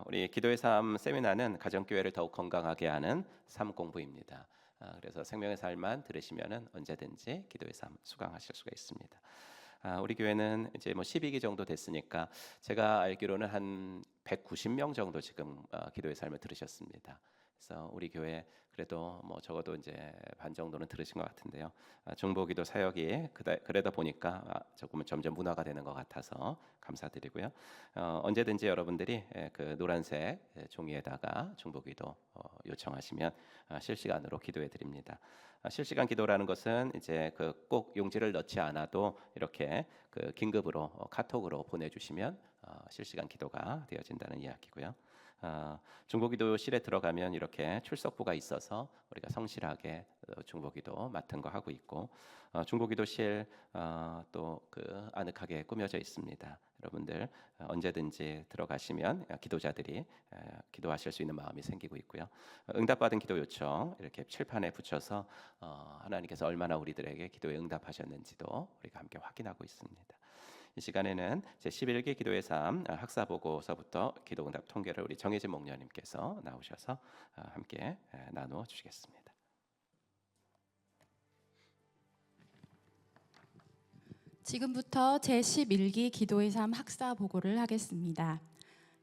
우리 기도의 삶 세미나는 가정교회를 더욱 건강하게 하는 삶 공부입니다. 그래서 생명의 삶만 들으시면은 언제든지 기도의 삶 수강하실 수가 있습니다. 우리 교회는 이제 뭐 12기 정도 됐으니까 제가 알기로는 한 190명 정도 지금 기도의 삶을 들으셨습니다. 그래서 우리 교회 그래도 뭐 적어도 이제 반 정도는 들으신 것 같은데요. 중보기도 사역이 그러다 보니까 조금은 점점 문화가 되는 것 같아서 감사드리고요. 언제든지 여러분들이 그 노란색 종이에다가 중보기도 요청하시면 실시간으로 기도해 드립니다. 실시간 기도라는 것은 이제 그 꼭 용지를 넣지 않아도 이렇게 그 긴급으로 카톡으로 보내주시면 실시간 기도가 되어진다는 이야기고요. 중보기도실에 들어가면 이렇게 출석부가 있어서 우리가 성실하게 중보기도 맡은 거 하고 있고, 중보기도실 또 그 아늑하게 꾸며져 있습니다. 여러분들 언제든지 들어가시면 기도자들이 기도하실 수 있는 마음이 생기고 있고요. 응답받은 기도 요청 이렇게 칠판에 붙여서 하나님께서 얼마나 우리들에게 기도에 응답하셨는지도 우리가 함께 확인하고 있습니다. 이 시간에는 제 11기 기도의 삶 학사 보고서부터 기도 응답 통계를 우리 정혜진 목녀님께서 나오셔서 함께 나누어 주시겠습니다. 지금부터 제11기 기도의 삶 학사 보고를 하겠습니다.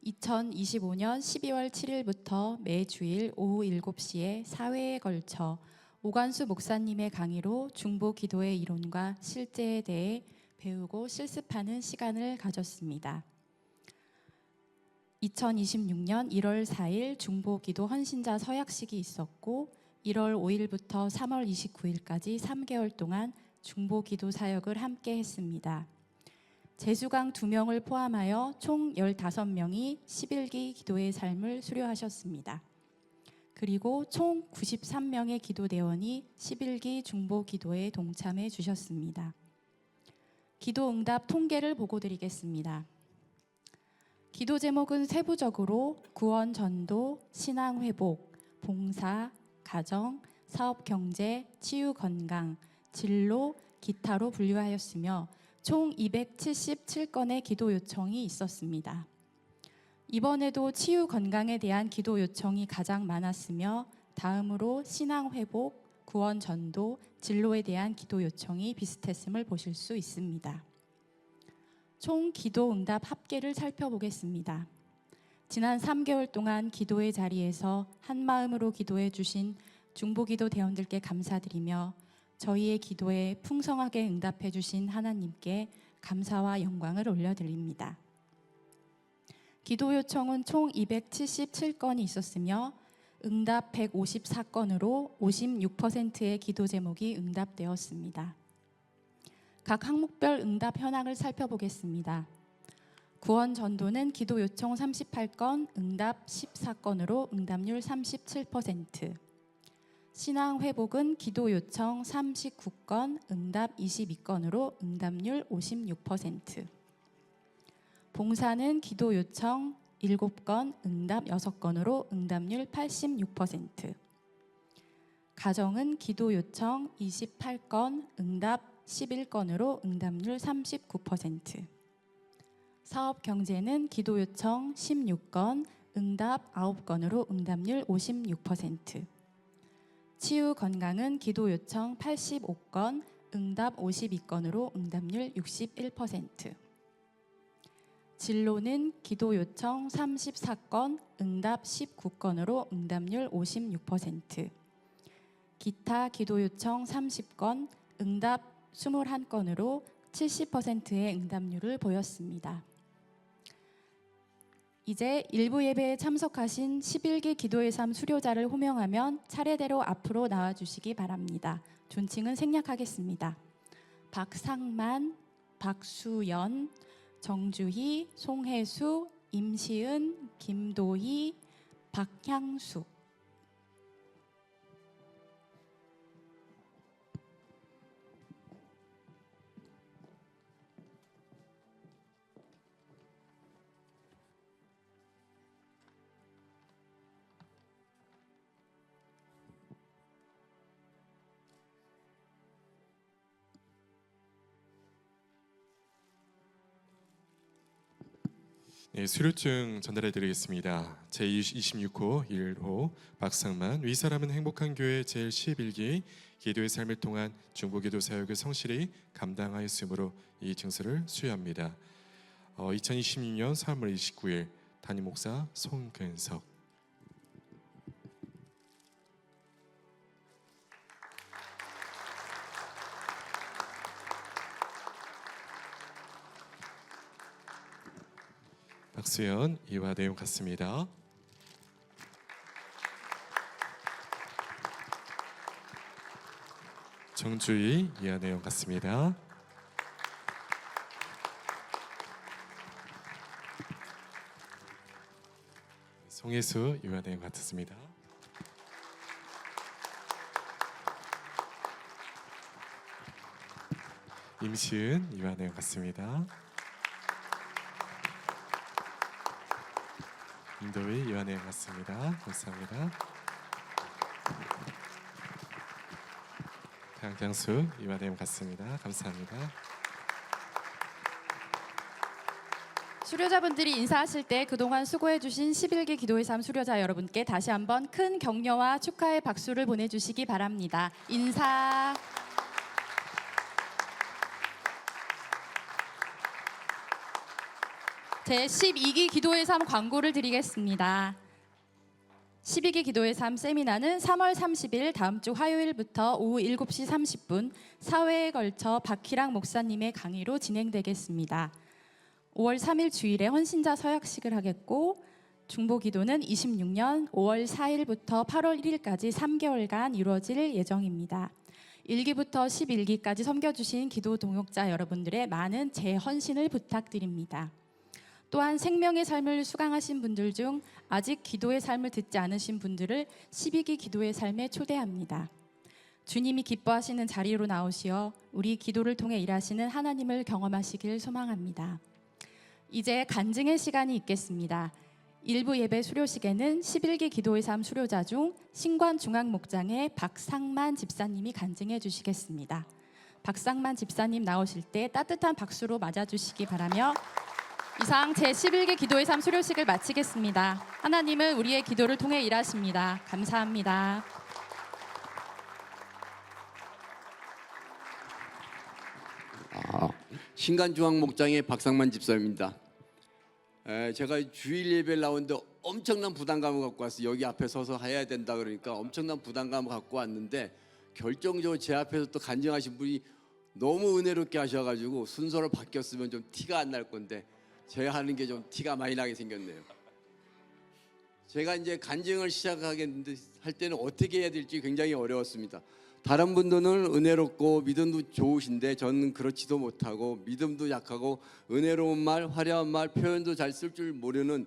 2025년 12월 7일부터 매주일 오후 7시에 4회에 걸쳐 오관수 목사님의 강의로 중보 기도의 이론과 실제에 대해 배우고 실습하는 시간을 가졌습니다. 2026년 1월 4일 중보 기도 헌신자 서약식이 있었고 1월 5일부터 3월 29일까지 3개월 동안 중보 기도 사역을 함께 했습니다. 재수강 2명을 포함하여 총 15명이 11기 기도의 삶을 수료하셨습니다. 그리고 총 93명의 기도대원이 11기 중보 기도에 동참해 주셨습니다. 기도 응답 통계를 보고드리겠습니다. 기도 제목은 세부적으로 구원 전도, 신앙 회복, 봉사, 가정, 사업 경제, 치유 건강, 진로, 기타로 분류하였으며 총 277건의 기도 요청이 있었습니다. 이번에도 치유 건강에 대한 기도 요청이 가장 많았으며 다음으로 신앙 회복, 구원 전도, 진로에 대한 기도 요청이 비슷했음을 보실 수 있습니다. 총 기도 응답 합계를 살펴보겠습니다. 지난 3개월 동안 기도의 자리에서 한마음으로 기도해 주신 중보기도 대원들께 감사드리며 저희의 기도에 풍성하게 응답해 주신 하나님께 감사와 영광을 올려드립니다. 기도 요청은 총 277건이 있었으며 응답 154건으로 56%의 기도 제목이 응답되었습니다. 각 항목별 응답 현황을 살펴보겠습니다. 구원 전도는 기도 요청 38건, 응답 14건으로 응답률 37%. 신앙 회복은 기도 요청 39건, 응답 22건으로 응답률 56%. 봉사는 기도 요청 7건, 응답 6건으로 응답률 86%. 가정은 기도 요청 28건, 응답 11건으로 응답률 39%. 사업 경제는 기도 요청 16건, 응답 9건으로 응답률 56%. 치유 건강은 기도 요청 85건, 응답 52건으로 응답률 61%. 진로는 기도 요청 34건, 응답 19건으로 응답률 56%. 기타 기도 요청 30건, 응답 21건으로 70%의 응답률을 보였습니다. 이제 일부 예배에 참석하신 11기 기도의 삶 수료자를 호명하면 차례대로 앞으로 나와주시기 바랍니다. 존칭은 생략하겠습니다. 박상만, 박수연, 정주희, 송혜수, 임시은, 김도희, 박향숙. 네, 수료증 전달해 드리겠습니다. 제26호 1호 박상만 윗사람은 행복한 교회 제11기 기도의 삶을 통한 중보기도 사역을 성실히 감당하였으므로 이 증서를 수여합니다. 2026년 3월 29일 담임 목사 송근석. 박수연 이와 내용 같습니다. 정주희 이와 내용 같습니다. 송혜수 요한의 같았습니다. 임시은 요한의 같습니다. 인도의 요한의 같습니다. 감사합니다. 강장수 요한의 같습니다. 감사합니다. 수료자분들이 인사하실 때 그동안 수고해주신 11기 기도의 삶 수료자 여러분께 다시 한번 큰 격려와 축하의 박수를 보내주시기 바랍니다. 인사. 제 12기 기도의 삶 광고를 드리겠습니다. 12기 기도의 삶 세미나는 3월 30일 다음 주 화요일부터 오후 7시 30분 사회에 걸쳐 박희랑 목사님의 강의로 진행되겠습니다. 5월 3일 주일에 헌신자 서약식을 하겠고 중보기도는 26년 5월 4일부터 8월 1일까지 3개월간 이루어질 예정입니다. 1기부터 11기까지 섬겨주신 기도 동역자 여러분들의 많은 재헌신을 부탁드립니다. 또한 생명의 삶을 수강하신 분들 중 아직 기도의 삶을 듣지 않으신 분들을 12기 기도의 삶에 초대합니다. 주님이 기뻐하시는 자리로 나오시어 우리 기도를 통해 일하시는 하나님을 경험하시길 소망합니다. 이제 간증의 시간이 있겠습니다. 일부 예배 수료식에는 11기 기도의 삶 수료자 중 신관중앙목장의 박상만 집사님이 간증해 주시겠습니다. 박상만 집사님 나오실 때 따뜻한 박수로 맞아주시기 바라며 이상 제11기 기도의 삶 수료식을 마치겠습니다. 하나님은 우리의 기도를 통해 일하십니다. 감사합니다. 신간중앙목장의 박상만 집사입니다. 제가 주일 예배를 나오는데 엄청난 부담감을 갖고 왔어요. 여기 앞에 서서 해야 된다 그러니까 엄청난 부담감을 갖고 왔는데 결정적으로 제 앞에서 또 간증하신 분이 너무 은혜롭게 하셔가지고 순서를 바뀌었으면 좀 티가 안 날 건데 제가 하는 게 좀 티가 많이 나게 생겼네요. 제가 이제 간증을 시작하겠는데 할 때는 어떻게 해야 될지 굉장히 어려웠습니다. 다른 분들은 은혜롭고 믿음도 좋으신데 저는 그렇지도 못하고 믿음도 약하고 은혜로운 말, 화려한 말, 표현도 잘 쓸 줄 모르는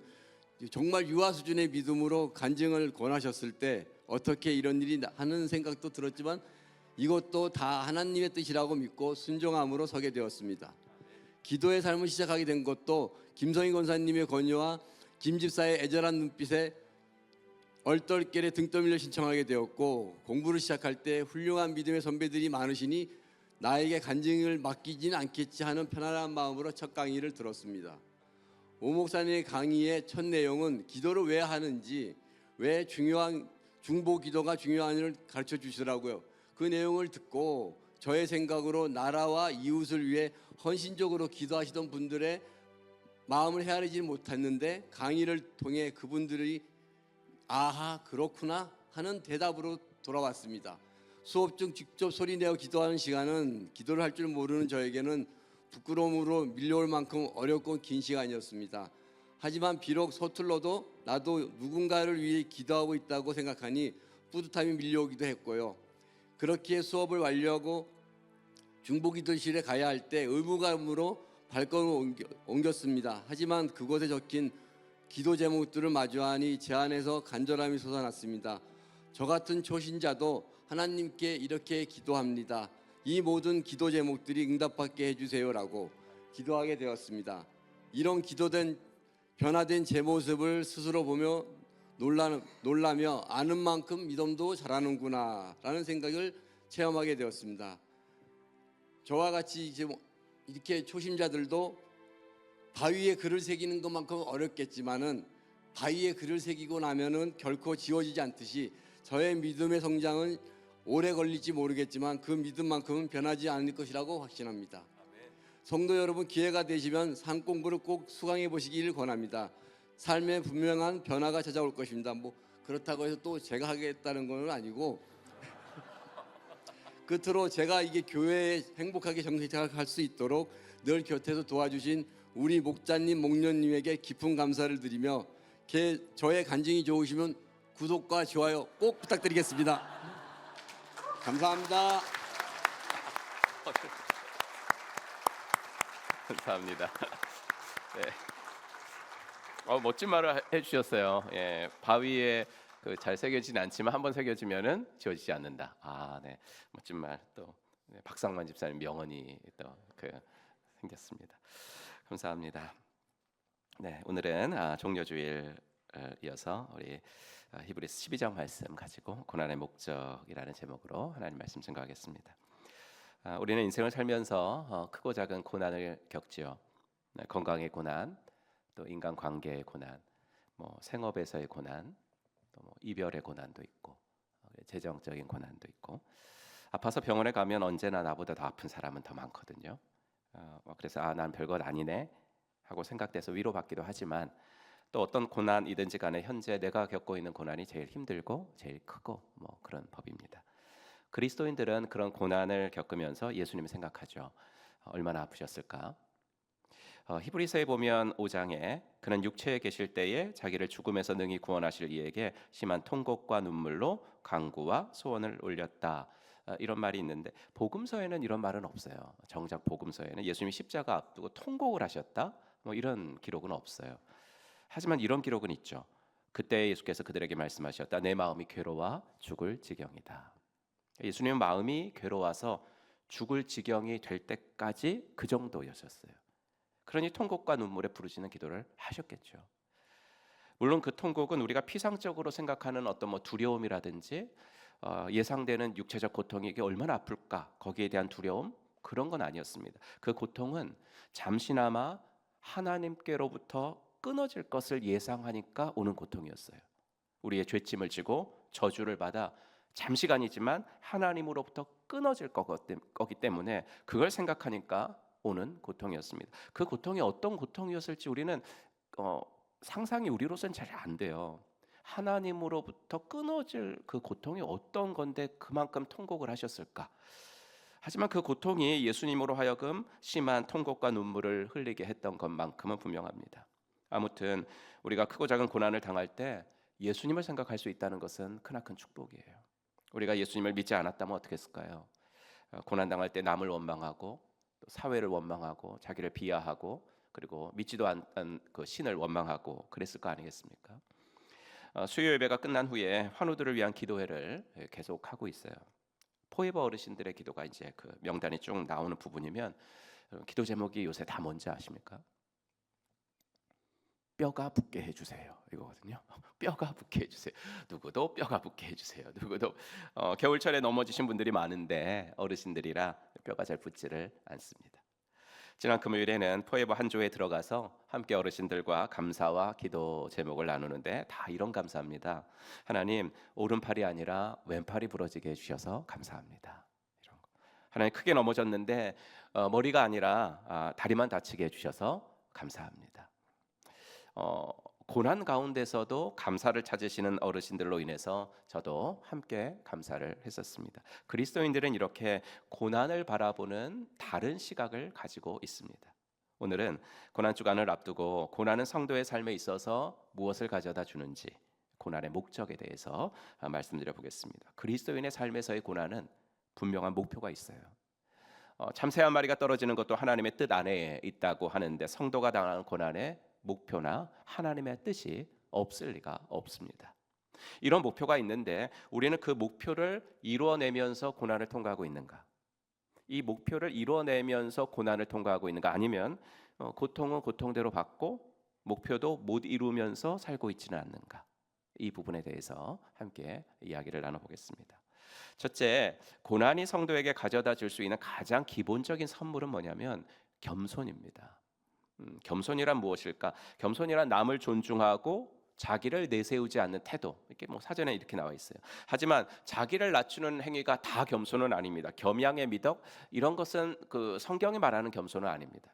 정말 유아 수준의 믿음으로 간증을 권하셨을 때 어떻게 이런 일이 하는 생각도 들었지만 이것도 다 하나님의 뜻이라고 믿고 순종함으로 서게 되었습니다. 기도의 삶을 시작하게 된 것도 김성희 권사님의 권유와 김 집사의 애절한 눈빛에 얼떨결에 등 떠밀려 신청하게 되었고 공부를 시작할 때 훌륭한 믿음의 선배들이 많으시니 나에게 간증을 맡기지는 않겠지 하는 편안한 마음으로 첫 강의를 들었습니다. 오 목사님의 강의의 첫 내용은 기도를 왜 하는지 왜 중요한 중보 기도가 중요한지를 가르쳐 주시더라고요. 그 내용을 듣고 저의 생각으로 나라와 이웃을 위해 헌신적으로 기도하시던 분들의 마음을 헤아리지 못했는데 강의를 통해 그분들이 아하 그렇구나 하는 대답으로 돌아왔습니다. 수업 중 직접 소리내어 기도하는 시간은 기도를 할 줄 모르는 저에게는 부끄러움으로 밀려올 만큼 어렵고 긴 시간이었습니다. 하지만 비록 서툴러도 나도 누군가를 위해 기도하고 있다고 생각하니 뿌듯함이 밀려오기도 했고요. 그렇게 수업을 완료하고 중보기도실에 가야 할 때 의무감으로 발걸음을 옮겼습니다. 하지만 그곳에 적힌 기도 제목들을 마주하니 제 안에서 간절함이 솟아났습니다. 저 같은 초신자도 하나님께 이렇게 기도합니다. 이 모든 기도 제목들이 응답받게 해주세요라고 기도하게 되었습니다. 이런 기도된 변화된 제 모습을 스스로 보며 놀라며 아는 만큼 믿음도 잘하는구나 라는 생각을 체험하게 되었습니다. 저와 같이 이렇게 초심자들도 바위에 글을 새기는 것만큼 어렵겠지만은 바위에 글을 새기고 나면은 결코 지워지지 않듯이 저의 믿음의 성장은 오래 걸릴지 모르겠지만 그 믿음만큼은 변하지 않을 것이라고 확신합니다. 성도 여러분 기회가 되시면 산 공부를 꼭 수강해 보시기를 권합니다. 삶에 분명한 변화가 찾아올 것입니다. 뭐 그렇다고 해서 또 제가 하겠다는 건 아니고 끝으로 제가 이게 교회에 행복하게 정착할 수 있도록 늘 곁에서 도와주신 우리 목자님, 목녀님에게 깊은 감사를 드리며 저의 간증이 좋으시면 구독과 좋아요 꼭 부탁드리겠습니다. 감사합니다. 감사합니다. 네. 멋진 말을 해주셨어요. 예, 바위에 잘 새겨지진 않지만 한번 새겨지면은 지워지지 않는다. 네, 멋진 말. 또 박상만 집사님 명언이 또 생겼습니다. 감사합니다. 네, 오늘은 종려주일 이어서 우리 히브리서 12장 말씀 가지고 고난의 목적이라는 제목으로 하나님 말씀 증거하겠습니다. 우리는 인생을 살면서 크고 작은 고난을 겪지요. 건강의 고난, 또 인간 관계의 고난, 생업에서의 고난, 또 이별의 고난도 있고 재정적인 고난도 있고 아파서 병원에 가면 언제나 나보다 더 아픈 사람은 더 많거든요. 그래서 난 별것 아니네 하고 생각돼서 위로받기도 하지만 또 어떤 고난이든지 간에 현재 내가 겪고 있는 고난이 제일 힘들고 제일 크고 그런 법입니다. 그리스도인들은 그런 고난을 겪으면서 예수님을 생각하죠. 얼마나 아프셨을까? 히브리서에 보면 5장에 그는 육체에 계실 때에 자기를 죽음에서 능히 구원하실 이에게 심한 통곡과 눈물로 간구와 소원을 올렸다. 이런 말이 있는데 복음서에는 이런 말은 없어요. 정작 복음서에는 예수님이 십자가 앞두고 통곡을 하셨다. 이런 기록은 없어요. 하지만 이런 기록은 있죠. 그때 예수께서 그들에게 말씀하셨다. 내 마음이 괴로워 죽을 지경이다. 예수님은 마음이 괴로워서 죽을 지경이 될 때까지 그 정도였었어요. 그러니 통곡과 눈물에 부르짖는 기도를 하셨겠죠. 물론 그 통곡은 우리가 피상적으로 생각하는 어떤 두려움이라든지 예상되는 육체적 고통이 이게 얼마나 아플까 거기에 대한 두려움 그런 건 아니었습니다. 그 고통은 잠시나마 하나님께로부터 끊어질 것을 예상하니까 오는 고통이었어요. 우리의 죄짐을 지고 저주를 받아 잠시간이지만 하나님으로부터 끊어질 거기 때문에 그걸 생각하니까 오는 고통이었습니다. 그 고통이 어떤 고통이었을지 우리는 상상이 우리로서는 잘 안 돼요. 하나님으로부터 끊어질 그 고통이 어떤 건데 그만큼 통곡을 하셨을까? 하지만 그 고통이 예수님으로 하여금 심한 통곡과 눈물을 흘리게 했던 것만큼은 분명합니다. 아무튼 우리가 크고 작은 고난을 당할 때 예수님을 생각할 수 있다는 것은 크나큰 축복이에요. 우리가 예수님을 믿지 않았다면 어떻게 했을까요? 고난 당할 때 남을 원망하고 또 사회를 원망하고 자기를 비하하고 그리고 믿지도 않는 그 신을 원망하고 그랬을 거 아니겠습니까? 수요 예배가 끝난 후에 환우들을 위한 기도회를 계속 하고 있어요. 포에버 어르신들의 기도가 이제 그 명단이 쭉 나오는 부분이면 기도 제목이 요새 다 뭔지 아십니까? 뼈가 붙게 해주세요 이거거든요. 뼈가 붙게 해주세요. 누구도 뼈가 붙게 해주세요. 누구도 겨울철에 넘어지신 분들이 많은데 어르신들이라 뼈가 잘 붙지를 않습니다. 지난 금요일에는 포에버 한조에 들어가서 함께 어르신들과 감사와 기도 제목을 나누는데 다 이런 감사합니다. 하나님 오른팔이 아니라 왼팔이 부러지게 해주셔서 감사합니다. 이런 거. 하나님 크게 넘어졌는데 머리가 아니라 다리만 다치게 해주셔서 감사합니다. 고난 가운데서도 감사를 찾으시는 어르신들로 인해서 저도 함께 감사를 했었습니다. 그리스도인들은 이렇게 고난을 바라보는 다른 시각을 가지고 있습니다. 오늘은 고난 주간을 앞두고 고난은 성도의 삶에 있어서 무엇을 가져다 주는지 고난의 목적에 대해서 말씀드려 보겠습니다. 그리스도인의 삶에서의 고난은 분명한 목표가 있어요. 참새 한 마리가 떨어지는 것도 하나님의 뜻 안에 있다고 하는데 성도가 당하는 고난의 목표나 하나님의 뜻이 없을 리가 없습니다. 이런 목표가 있는데 우리는 그 목표를 이루어내면서 고난을 통과하고 있는가? 이 목표를 이루어내면서 고난을 통과하고 있는가? 아니면 고통은 고통대로 받고 목표도 못 이루면서 살고 있지는 않는가? 이 부분에 대해서 함께 이야기를 나눠보겠습니다. 첫째, 고난이 성도에게 가져다 줄 수 있는 가장 기본적인 선물은 뭐냐면 겸손입니다. 겸손이란 무엇일까? 겸손이란 남을 존중하고 자기를 내세우지 않는 태도. 이렇게 사전에 이렇게 나와 있어요. 하지만 자기를 낮추는 행위가 다 겸손은 아닙니다. 겸양의 미덕 이런 것은 그 성경이 말하는 겸손은 아닙니다.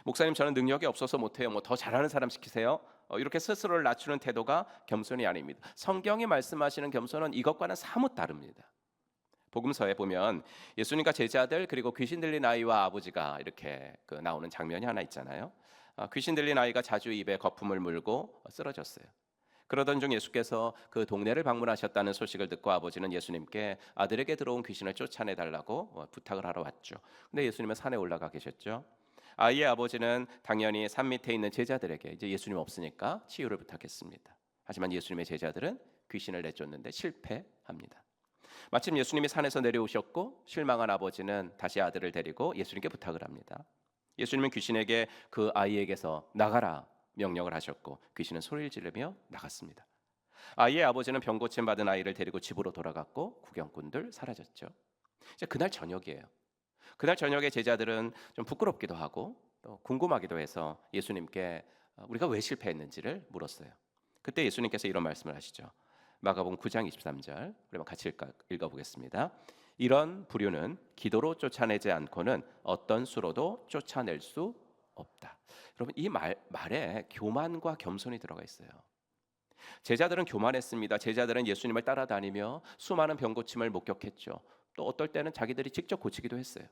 목사님 저는 능력이 없어서 못해요. 더 잘하는 사람 시키세요. 이렇게 스스로를 낮추는 태도가 겸손이 아닙니다. 성경이 말씀하시는 겸손은 이것과는 사뭇 다릅니다. 복음서에 보면 예수님과 제자들 그리고 귀신 들린 아이와 아버지가 이렇게 나오는 장면이 하나 있잖아요. 귀신 들린 아이가 자주 입에 거품을 물고 쓰러졌어요. 그러던 중 예수께서 그 동네를 방문하셨다는 소식을 듣고 아버지는 예수님께 아들에게 들어온 귀신을 쫓아내달라고 부탁을 하러 왔죠. 근데 예수님은 산에 올라가 계셨죠. 아이의 아버지는 당연히 산 밑에 있는 제자들에게 이제 예수님 없으니까 치유를 부탁했습니다. 하지만 예수님의 제자들은 귀신을 내쫓는데 실패합니다. 마침 예수님이 산에서 내려오셨고 실망한 아버지는 다시 아들을 데리고 예수님께 부탁을 합니다. 예수님은 귀신에게 그 아이에게서 나가라 명령을 하셨고 귀신은 소리를 지르며 나갔습니다. 아이의 아버지는 병 고침 받은 아이를 데리고 집으로 돌아갔고 구경꾼들 사라졌죠. 이제 그날 저녁이에요. 그날 저녁에 제자들은 좀 부끄럽기도 하고 또 궁금하기도 해서 예수님께 우리가 왜 실패했는지를 물었어요. 그때 예수님께서 이런 말씀을 하시죠. 마가복음 9장 23절 우리 같이 읽어보겠습니다. 이런 부류는 기도로 쫓아내지 않고는 어떤 수로도 쫓아낼 수 없다. 여러분 이 말에 교만과 겸손이 들어가 있어요. 제자들은 교만했습니다. 제자들은 예수님을 따라다니며 수많은 병고침을 목격했죠. 또 어떨 때는 자기들이 직접 고치기도 했어요.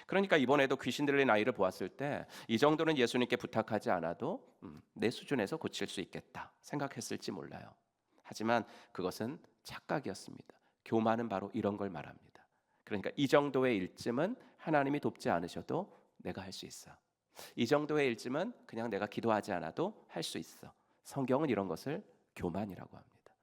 그러니까 이번에도 귀신 들린 아이를 보았을 때 이 정도는 예수님께 부탁하지 않아도 내 수준에서 고칠 수 있겠다 생각했을지 몰라요. 하지만 그것은 착각이었습니다. 교만은 바로 이런 걸 말합니다. 그러니까 이 정도의 일쯤은 하나님이 돕지 않으셔도 내가 할 수 있어. 이 정도의 일쯤은 그냥 내가 기도하지 않아도 할 수 있어. 성경은 이런 것을 교만이라고 합니다.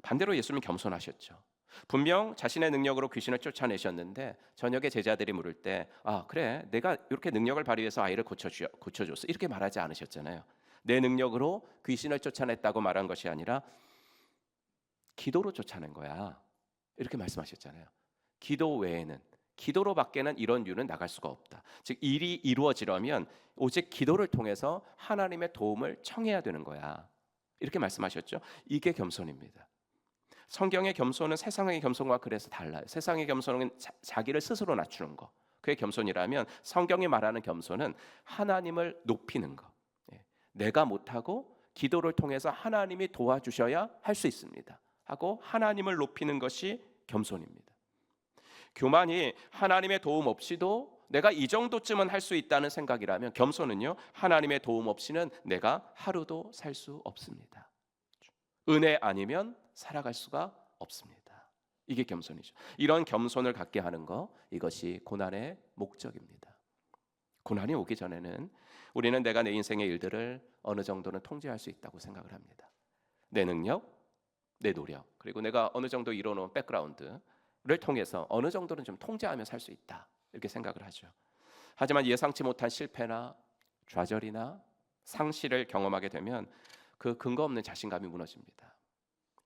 반대로 예수님은 겸손하셨죠. 분명 자신의 능력으로 귀신을 쫓아내셨는데 저녁에 제자들이 물을 때 그래 내가 이렇게 능력을 발휘해서 아이를 고쳐줬어 이렇게 말하지 않으셨잖아요. 내 능력으로 귀신을 쫓아냈다고 말한 것이 아니라 기도로 쫓아낸 거야 이렇게 말씀하셨잖아요. 기도 외에는 기도로 밖에는 이런 유는 나갈 수가 없다. 즉 일이 이루어지려면 오직 기도를 통해서 하나님의 도움을 청해야 되는 거야 이렇게 말씀하셨죠. 이게 겸손입니다. 성경의 겸손은 세상의 겸손과 그래서 달라요. 세상의 겸손은 자기를 스스로 낮추는 거. 그게 겸손이라면 성경이 말하는 겸손은 하나님을 높이는 거. 내가 못하고 기도를 통해서 하나님이 도와주셔야 할 수 있습니다. 하고 하나님을 높이는 것이 겸손입니다. 교만이 하나님의 도움 없이도 내가 이 정도쯤은 할 수 있다는 생각이라면 겸손은요. 하나님의 도움 없이는 내가 하루도 살 수 없습니다. 은혜 아니면 살아갈 수가 없습니다. 이게 겸손이죠. 이런 겸손을 갖게 하는 거 이것이 고난의 목적입니다. 고난이 오기 전에는 우리는 내가 내 인생의 일들을 어느 정도는 통제할 수 있다고 생각을 합니다. 내 능력, 내 노력, 그리고 내가 어느 정도 이뤄놓은 백그라운드를 통해서 어느 정도는 좀 통제하며 살 수 있다 이렇게 생각을 하죠. 하지만 예상치 못한 실패나 좌절이나 상실을 경험하게 되면 그 근거 없는 자신감이 무너집니다.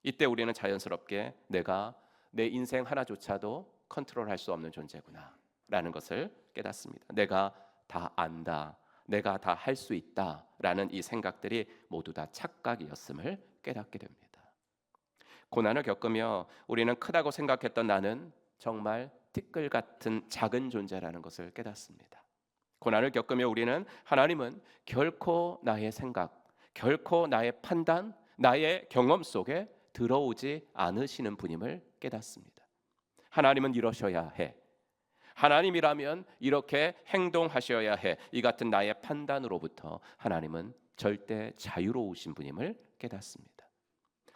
이때 우리는 자연스럽게 내가 내 인생 하나조차도 컨트롤할 수 없는 존재구나 라는 것을 깨닫습니다. 내가 다 안다, 내가 다 할 수 있다 라는 이 생각들이 모두 다 착각이었음을 깨닫게 됩니다. 고난을 겪으며 우리는 크다고 생각했던 나는 정말 티끌 같은 작은 존재라는 것을 깨닫습니다. 고난을 겪으며 우리는 하나님은 결코 나의 생각, 결코 나의 판단, 나의 경험 속에 들어오지 않으시는 분임을 깨닫습니다. 하나님은 이러셔야 해. 하나님이라면 이렇게 행동하셔야 해. 이 같은 나의 판단으로부터 하나님은 절대 자유로우신 분임을 깨닫습니다.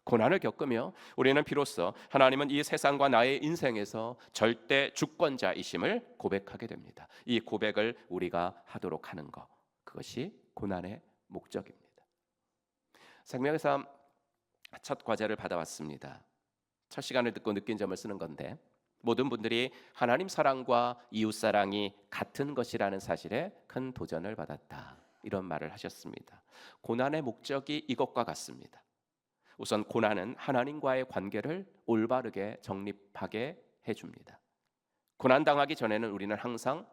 고난을 겪으며 우리는 비로소 하나님은 이 세상과 나의 인생에서 절대 주권자이심을 고백하게 됩니다. 이 고백을 우리가 하도록 하는 것, 그것이 고난의 목적입니다. 생명의 삶 첫 과제를 받아왔습니다. 첫 시간을 듣고 느낀 점을 쓰는 건데 모든 분들이 하나님 사랑과 이웃 사랑이 같은 것이라는 사실에 큰 도전을 받았다. 이런 말을 하셨습니다. 고난의 목적이 이것과 같습니다. 우선 고난은 하나님과의 관계를 올바르게 정립하게 해줍니다. 고난당하기 전에는 우리는 항상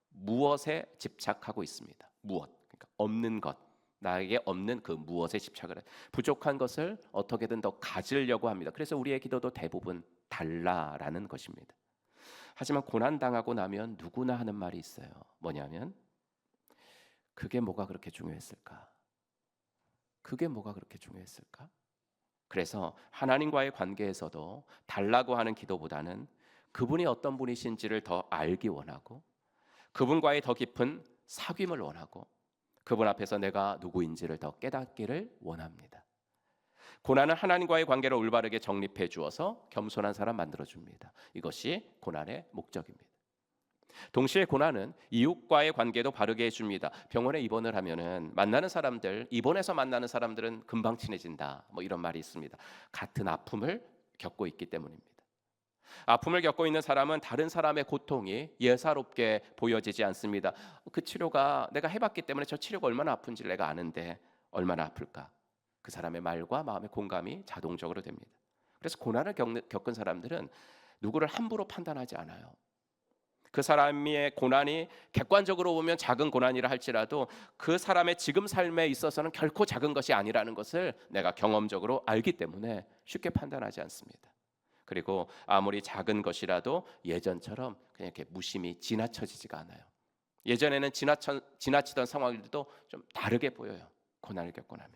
무엇에 집착하고 있습니다. 무엇, 그러니까 없는 것. 나에게 없는 그 무엇에 집착을 해. 부족한 것을 어떻게든 더 가지려고 합니다. 그래서 우리의 기도도 대부분 달라라는 것입니다. 하지만 고난당하고 나면 누구나 하는 말이 있어요. 뭐냐면 그게 뭐가 그렇게 중요했을까? 그게 뭐가 그렇게 중요했을까? 그래서 하나님과의 관계에서도 달라고 하는 기도보다는 그분이 어떤 분이신지를 더 알기 원하고 그분과의 더 깊은 사귐을 원하고 그분 앞에서 내가 누구인지를 더 깨닫기를 원합니다. 고난은 하나님과의 관계를 올바르게 정립해 주어서 겸손한 사람 만들어 줍니다. 이것이 고난의 목적입니다. 동시에 고난은 이웃과의 관계도 바르게 해줍니다. 병원에 입원을 하면은 만나는 사람들, 입원해서 만나는 사람들은 금방 친해진다. 뭐 이런 말이 있습니다. 같은 아픔을 겪고 있기 때문입니다. 아픔을 겪고 있는 사람은 다른 사람의 고통이 예사롭게 보여지지 않습니다. 그 치료가 내가 해봤기 때문에 저 치료가 얼마나 아픈지 내가 아는데 얼마나 아플까? 그 사람의 말과 마음의 공감이 자동적으로 됩니다. 그래서 고난을 겪은 사람들은 누구를 함부로 판단하지 않아요. 그 사람의 고난이 객관적으로 보면 작은 고난이라 할지라도 그 사람의 지금 삶에 있어서는 결코 작은 것이 아니라는 것을 내가 경험적으로 알기 때문에 쉽게 판단하지 않습니다. 그리고 아무리 작은 것이라도 예전처럼 그냥 이렇게 무심히 지나쳐지지가 않아요. 예전에는 지나치던 상황들도 좀 다르게 보여요. 고난을 겪고 나면.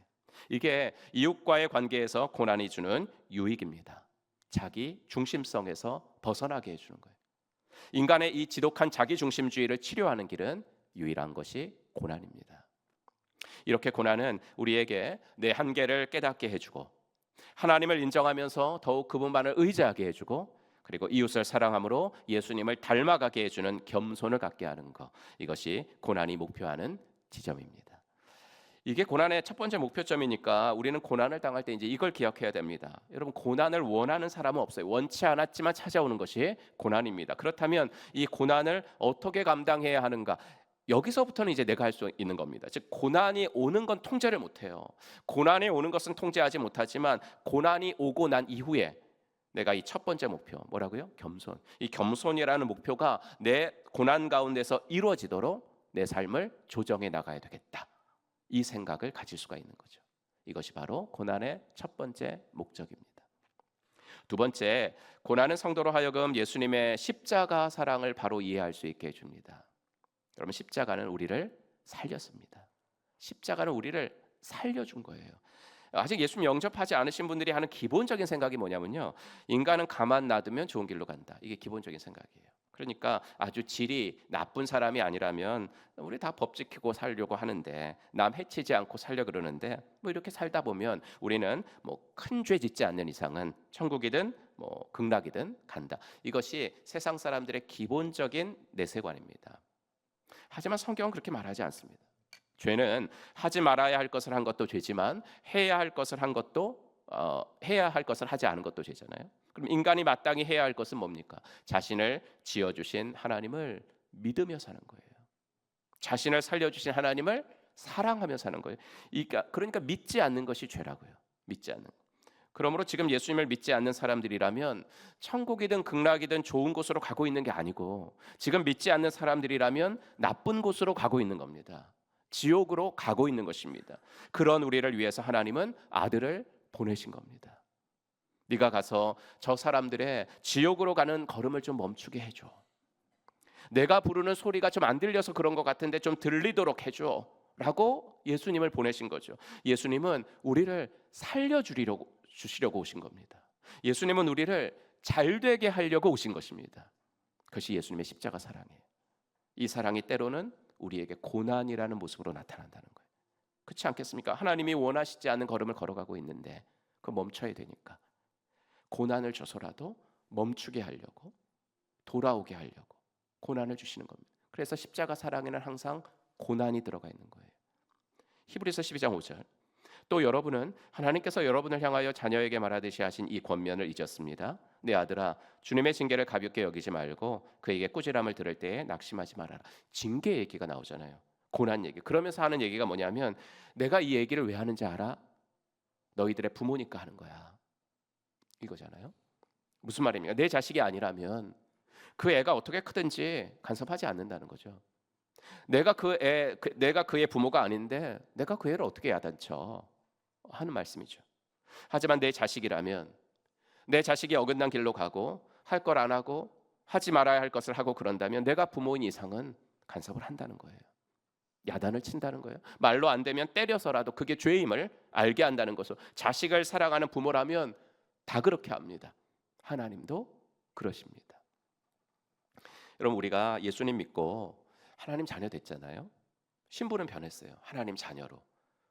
이게 이웃과의 관계에서 고난이 주는 유익입니다. 자기 중심성에서 벗어나게 해주는 거예요. 인간의 이 지독한 자기 중심주의를 치료하는 길은 유일한 것이 고난입니다. 이렇게 고난은 우리에게 내 한계를 깨닫게 해주고 하나님을 인정하면서 더욱 그분만을 의지하게 해주고 그리고 이웃을 사랑함으로 예수님을 닮아가게 해주는 겸손을 갖게 하는 것, 이것이 고난이 목표하는 지점입니다. 이게 고난의 첫 번째 목표점이니까 우리는 고난을 당할 때 이제 이걸 기억해야 됩니다. 여러분, 고난을 원하는 사람은 없어요. 원치 않았지만 찾아오는 것이 고난입니다. 그렇다면 이 고난을 어떻게 감당해야 하는가? 여기서부터는 이제 내가 할 수 있는 겁니다. 즉 고난이 오는 건 통제를 못해요. 고난이 오는 것은 통제하지 못하지만 고난이 오고 난 이후에 내가 이 첫 번째 목표 뭐라고요? 겸손. 이 겸손이라는 목표가 내 고난 가운데서 이루어지도록 내 삶을 조정해 나가야 되겠다. 이 생각을 가질 수가 있는 거죠. 이것이 바로 고난의 첫 번째 목적입니다. 두 번째, 고난은 성도로 하여금 예수님의 십자가 사랑을 바로 이해할 수 있게 해줍니다. 여러분, 십자가는 우리를 살렸습니다. 십자가는 우리를 살려준 거예요. 아직 예수님 영접하지 않으신 분들이 하는 기본적인 생각이 뭐냐면요, 인간은 가만 놔두면 좋은 길로 간다. 이게 기본적인 생각이에요. 그러니까 아주 질이 나쁜 사람이 아니라면 우리 다 법 지키고 살려고 하는데, 남 해치지 않고 살려 그러는데, 뭐 이렇게 살다 보면 우리는 뭐 큰 죄 짓지 않는 이상은 천국이든 뭐 극락이든 간다. 이것이 세상 사람들의 기본적인 내세관입니다. 하지만 성경은 그렇게 말하지 않습니다. 죄는 하지 말아야 할 것을 한 것도 죄지만 해야 할 것을 한 것도 해야 할 것을 하지 않은 것도 죄잖아요. 그럼 인간이 마땅히 해야 할 것은 뭡니까? 자신을 지어주신 하나님을 믿으며 사는 거예요. 자신을 살려주신 하나님을 사랑하며 사는 거예요. 그러니까 믿지 않는 것이 죄라고요. 믿지 않는. 그러므로 지금 예수님을 믿지 않는 사람들이라면 천국이든 극락이든 좋은 곳으로 가고 있는 게 아니고, 지금 믿지 않는 사람들이라면 나쁜 곳으로 가고 있는 겁니다. 지옥으로 가고 있는 것입니다. 그런 우리를 위해서 하나님은 아들을 보내신 겁니다. 네가 가서 저 사람들의 지옥으로 가는 걸음을 좀 멈추게 해줘. 내가 부르는 소리가 좀 안 들려서 그런 것 같은데 좀 들리도록 해줘 라고 예수님을 보내신 거죠. 예수님은 우리를 살려주시려고 오신 겁니다. 예수님은 우리를 잘되게 하려고 오신 것입니다. 그것이 예수님의 십자가 사랑이에요. 이 사랑이 때로는 우리에게 고난이라는 모습으로 나타난다는 거예요. 그렇지 않겠습니까? 하나님이 원하시지 않는 걸음을 걸어가고 있는데 그거 멈춰야 되니까 고난을 줘서라도 멈추게 하려고, 돌아오게 하려고 고난을 주시는 겁니다. 그래서 십자가 사랑에는 항상 고난이 들어가 있는 거예요. 히브리서 12장 5절. 또 여러분은 하나님께서 여러분을 향하여 자녀에게 말하듯이 하신 이 권면을 잊었습니다. 내 아들아, 주님의 징계를 가볍게 여기지 말고 그에게 꾸지람을 들을 때에 낙심하지 말아라. 징계 얘기가 나오잖아요. 고난 얘기. 그러면서 하는 얘기가 뭐냐면, 내가 이 얘기를 왜 하는지 알아? 너희들의 부모니까 하는 거야. 이거잖아요. 무슨 말입니까? 내 자식이 아니라면 그 애가 어떻게 크든지 간섭하지 않는다는 거죠. 내가 그의 부모가 아닌데 내가 그 애를 어떻게 야단쳐 하는 말씀이죠. 하지만 내 자식이라면, 내 자식이 어긋난 길로 가고 할 걸 안 하고 하지 말아야 할 것을 하고 그런다면 내가 부모인 이상은 간섭을 한다는 거예요. 야단을 친다는 거예요. 말로 안 되면 때려서라도 그게 죄임을 알게 한다는 것으로. 자식을 사랑하는 부모라면 다 그렇게 합니다. 하나님도 그러십니다. 여러분, 우리가 예수님 믿고 하나님 자녀 됐잖아요. 신분은 변했어요. 하나님 자녀로.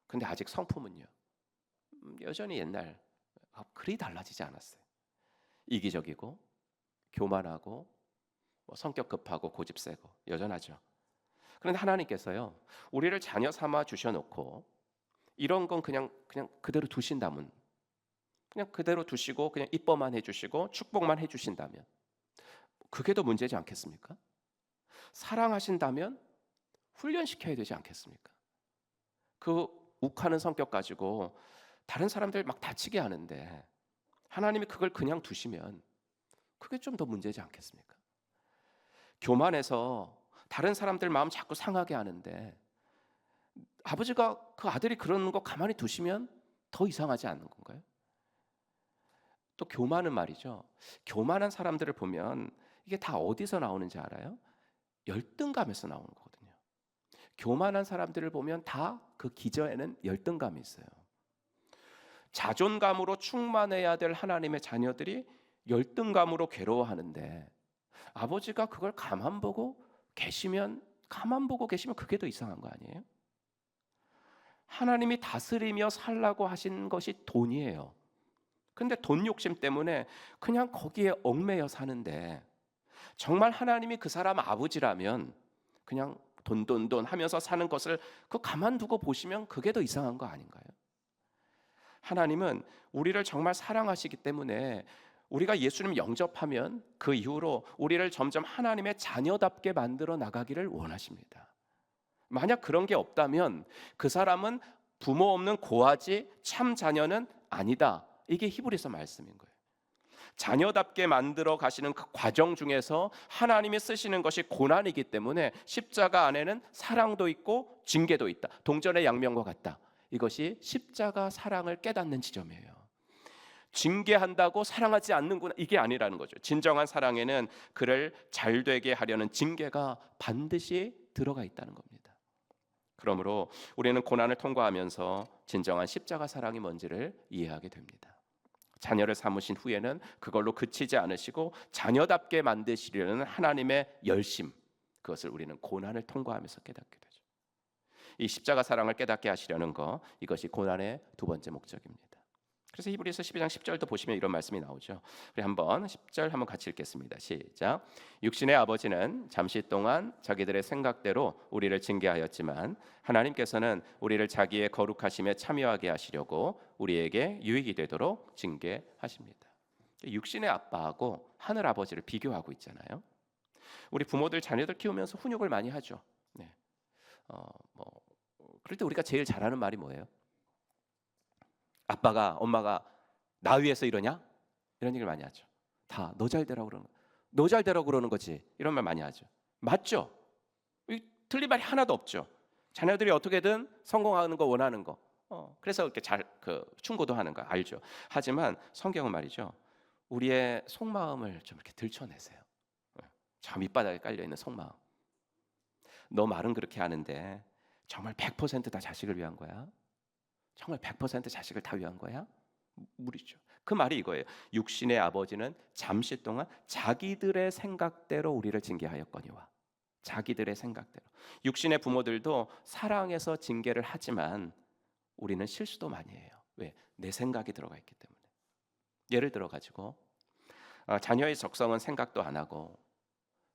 근데 아직 성품은요, 여전히 옛날 그리 달라지지 않았어요. 이기적이고 교만하고 뭐 성격 급하고 고집 세고 여전하죠. 그런데 하나님께서요, 우리를 자녀 삼아 주셔놓고 이런 건 그냥 그대로 두신다면, 그냥 그대로 두시고 그냥 이뻐만 해주시고 축복만 해주신다면 그게 더 문제지 않겠습니까? 사랑하신다면 훈련시켜야 되지 않겠습니까? 그 욱하는 성격 가지고 다른 사람들 막 다치게 하는데 하나님이 그걸 그냥 두시면 그게 좀 더 문제지 않겠습니까? 교만해서 다른 사람들 마음 자꾸 상하게 하는데 아버지가 그 아들이 그러는 거 가만히 두시면 더 이상하지 않는 건가요? 또 교만은 말이죠. 교만한 사람들을 보면 이게 다 어디서 나오는지 알아요? 열등감에서 나오는 거거든요. 교만한 사람들을 보면 다 그 기저에는 열등감이 있어요. 자존감으로 충만해야 될 하나님의 자녀들이 열등감으로 괴로워하는데 아버지가 그걸 가만 보고 계시면 그게 더 이상한 거 아니에요? 하나님이 다스리며 살라고 하신 것이 돈이에요. 근데 돈 욕심 때문에 그냥 거기에 얽매여 사는데 정말 하나님이 그 사람 아버지라면 그냥 돈 하면서 사는 것을 그 가만두고 보시면 그게 더 이상한 거 아닌가요? 하나님은 우리를 정말 사랑하시기 때문에 우리가 예수님 영접하면 그 이후로 우리를 점점 하나님의 자녀답게 만들어 나가기를 원하십니다. 만약 그런 게 없다면 그 사람은 부모 없는 고아지 참 자녀는 아니다. 이게 히브리서 말씀인 거예요. 자녀답게 만들어 가시는 그 과정 중에서 하나님이 쓰시는 것이 고난이기 때문에 십자가 안에는 사랑도 있고 징계도 있다. 동전의 양면과 같다. 이것이 십자가 사랑을 깨닫는 지점이에요. 징계한다고 사랑하지 않는구나, 이게 아니라는 거죠. 진정한 사랑에는 그를 잘되게 하려는 징계가 반드시 들어가 있다는 겁니다. 그러므로 우리는 고난을 통과하면서 진정한 십자가 사랑이 뭔지를 이해하게 됩니다. 자녀를 삼으신 후에는 그걸로 그치지 않으시고 자녀답게 만드시려는 하나님의 열심, 그것을 우리는 고난을 통과하면서 깨닫게 되죠. 이 십자가 사랑을 깨닫게 하시려는 것, 이것이 고난의 두 번째 목적입니다. 그래서 히브리서 12장 10절도 보시면 이런 말씀이 나오죠. 우리 한번 10절 한번 같이 읽겠습니다. 시작. 육신의 아버지는 잠시 동안 자기들의 생각대로 우리를 징계하였지만 하나님께서는 우리를 자기의 거룩하심에 참여하게 하시려고 우리에게 유익이 되도록 징계하십니다. 육신의 아빠하고 하늘 아버지를 비교하고 있잖아요. 우리 부모들 자녀들 키우면서 훈육을 많이 하죠. 네. 그럴 때 우리가 제일 잘하는 말이 뭐예요? 아빠가 엄마가 나 위해서 이러냐? 이런 얘기를 많이 하죠. 다 너 잘 되라고 그러는 거. 너 잘 되라고 그러는 거지. 이런 말 많이 하죠. 맞죠? 틀린 말이 하나도 없죠. 자녀들이 어떻게든 성공하는 거 원하는 거. 그래서 이렇게 잘 충고도 하는 거 알죠. 하지만 성경은 말이죠. 우리의 속마음을 좀 이렇게 들춰내세요. 저 밑바닥에 깔려 있는 속마음. 너 말은 그렇게 하는데 정말 100% 다 자식을 위한 거야? 정말 100% 자식을 다 위한 거야? 무리죠. 그 말이 이거예요. 육신의 아버지는 잠시 동안 자기들의 생각대로 우리를 징계하였거니와. 자기들의 생각대로. 육신의 부모들도 사랑해서 징계를 하지만 우리는 실수도 많이 해요. 왜? 내 생각이 들어가 있기 때문에. 예를 들어 가지고 자녀의 적성은 생각도 안 하고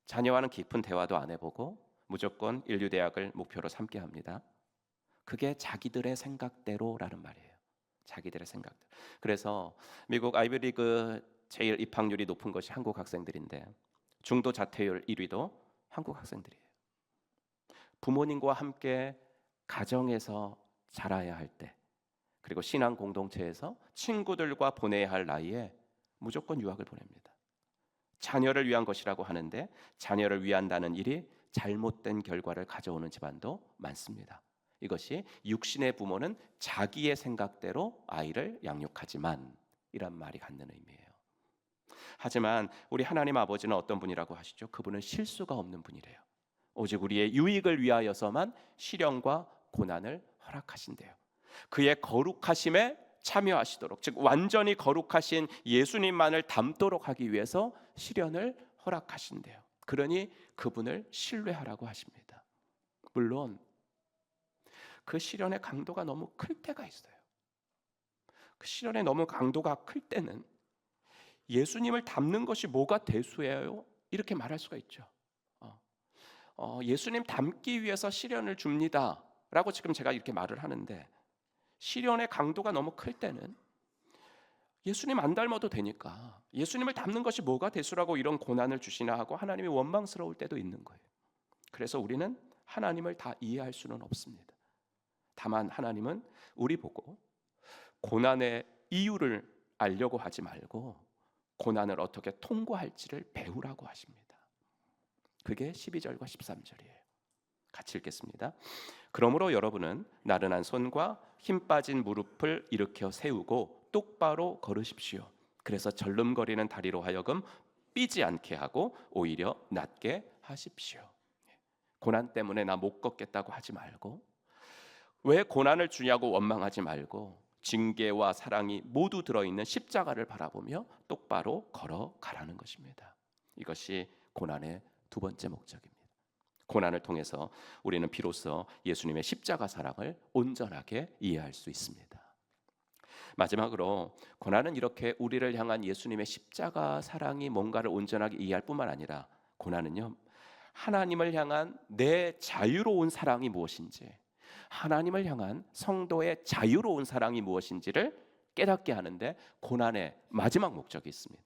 자녀와는 깊은 대화도 안 해보고 무조건 인류대학을 목표로 삼게 합니다. 그게 자기들의 생각대로라는 말이에요. 자기들의 생각대로. 그래서 미국 아이비리그 제일 입학률이 높은 것이 한국 학생들인데 중도 자퇴율 1위도 한국 학생들이에요. 부모님과 함께 가정에서 자라야 할 때, 그리고 신앙 공동체에서 친구들과 보내야 할 나이에 무조건 유학을 보냅니다. 자녀를 위한 것이라고 하는데 자녀를 위한다는 일이 잘못된 결과를 가져오는 집안도 많습니다. 이것이 육신의 부모는 자기의 생각대로 아이를 양육하지만 이란 말이 갖는 의미예요. 하지만 우리 하나님 아버지는 어떤 분이라고 하시죠? 그분은 실수가 없는 분이래요. 오직 우리의 유익을 위하여서만 시련과 고난을 허락하신대요. 그의 거룩하심에 참여하시도록, 즉 완전히 거룩하신 예수님만을 닮도록 하기 위해서 시련을 허락하신대요. 그러니 그분을 신뢰하라고 하십니다. 물론 그 시련의 강도가 너무 클 때가 있어요. 그 시련의 너무 강도가 클 때는 예수님을 닮는 것이 뭐가 대수예요? 이렇게 말할 수가 있죠. 예수님 닮기 위해서 시련을 줍니다 라고 지금 제가 이렇게 말을 하는데, 시련의 강도가 너무 클 때는 예수님 안 닮아도 되니까 예수님을 닮는 것이 뭐가 대수라고 이런 고난을 주시나 하고 하나님이 원망스러울 때도 있는 거예요. 그래서 우리는 하나님을 다 이해할 수는 없습니다. 다만 하나님은 우리 보고 고난의 이유를 알려고 하지 말고 고난을 어떻게 통과할지를 배우라고 하십니다. 그게 12절과 13절이에요. 같이 읽겠습니다. 그러므로 여러분은 나른한 손과 힘 빠진 무릎을 일으켜 세우고 똑바로 걸으십시오. 그래서 절름거리는 다리로 하여금 삐지 않게 하고 오히려 낫게 하십시오. 고난 때문에 나 못 걷겠다고 하지 말고, 왜 고난을 주냐고 원망하지 말고 징계와 사랑이 모두 들어있는 십자가를 바라보며 똑바로 걸어가라는 것입니다. 이것이 고난의 두 번째 목적입니다. 고난을 통해서 우리는 비로소 예수님의 십자가 사랑을 온전하게 이해할 수 있습니다. 마지막으로 고난은 이렇게 우리를 향한 예수님의 십자가 사랑이 뭔가를 온전하게 이해할 뿐만 아니라, 고난은요, 하나님을 향한 내 자유로운 사랑이 무엇인지, 하나님을 향한 성도의 자유로운 사랑이 무엇인지를 깨닫게 하는데 고난의 마지막 목적이 있습니다.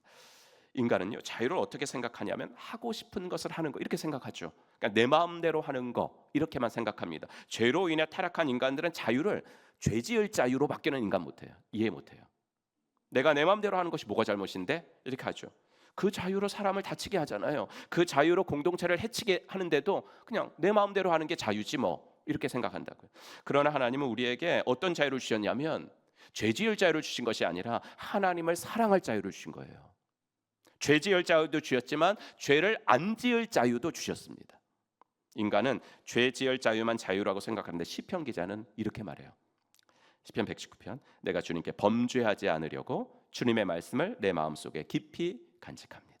인간은요, 자유를 어떻게 생각하냐면 하고 싶은 것을 하는 거 이렇게 생각하죠. 그러니까 내 마음대로 하는 거 이렇게만 생각합니다. 죄로 인해 타락한 인간들은 자유를 죄지을 자유로 바뀌는 인간 못해요. 이해 못해요. 내가 내 마음대로 하는 것이 뭐가 잘못인데 이렇게 하죠. 그 자유로 사람을 다치게 하잖아요. 그 자유로 공동체를 해치게 하는데도 그냥 내 마음대로 하는 게 자유지 뭐 이렇게 생각한다고요. 그러나 하나님은 우리에게 어떤 자유를 주셨냐면 죄지을 자유를 주신 것이 아니라 하나님을 사랑할 자유를 주신 거예요. 죄지을 자유도 주셨지만 죄를 안 지을 자유도 주셨습니다. 인간은 죄지을 자유만 자유라고 생각하는데 시편 기자는 이렇게 말해요. 시편 119편, 내가 주님께 범죄하지 않으려고 주님의 말씀을 내 마음속에 깊이 간직합니다.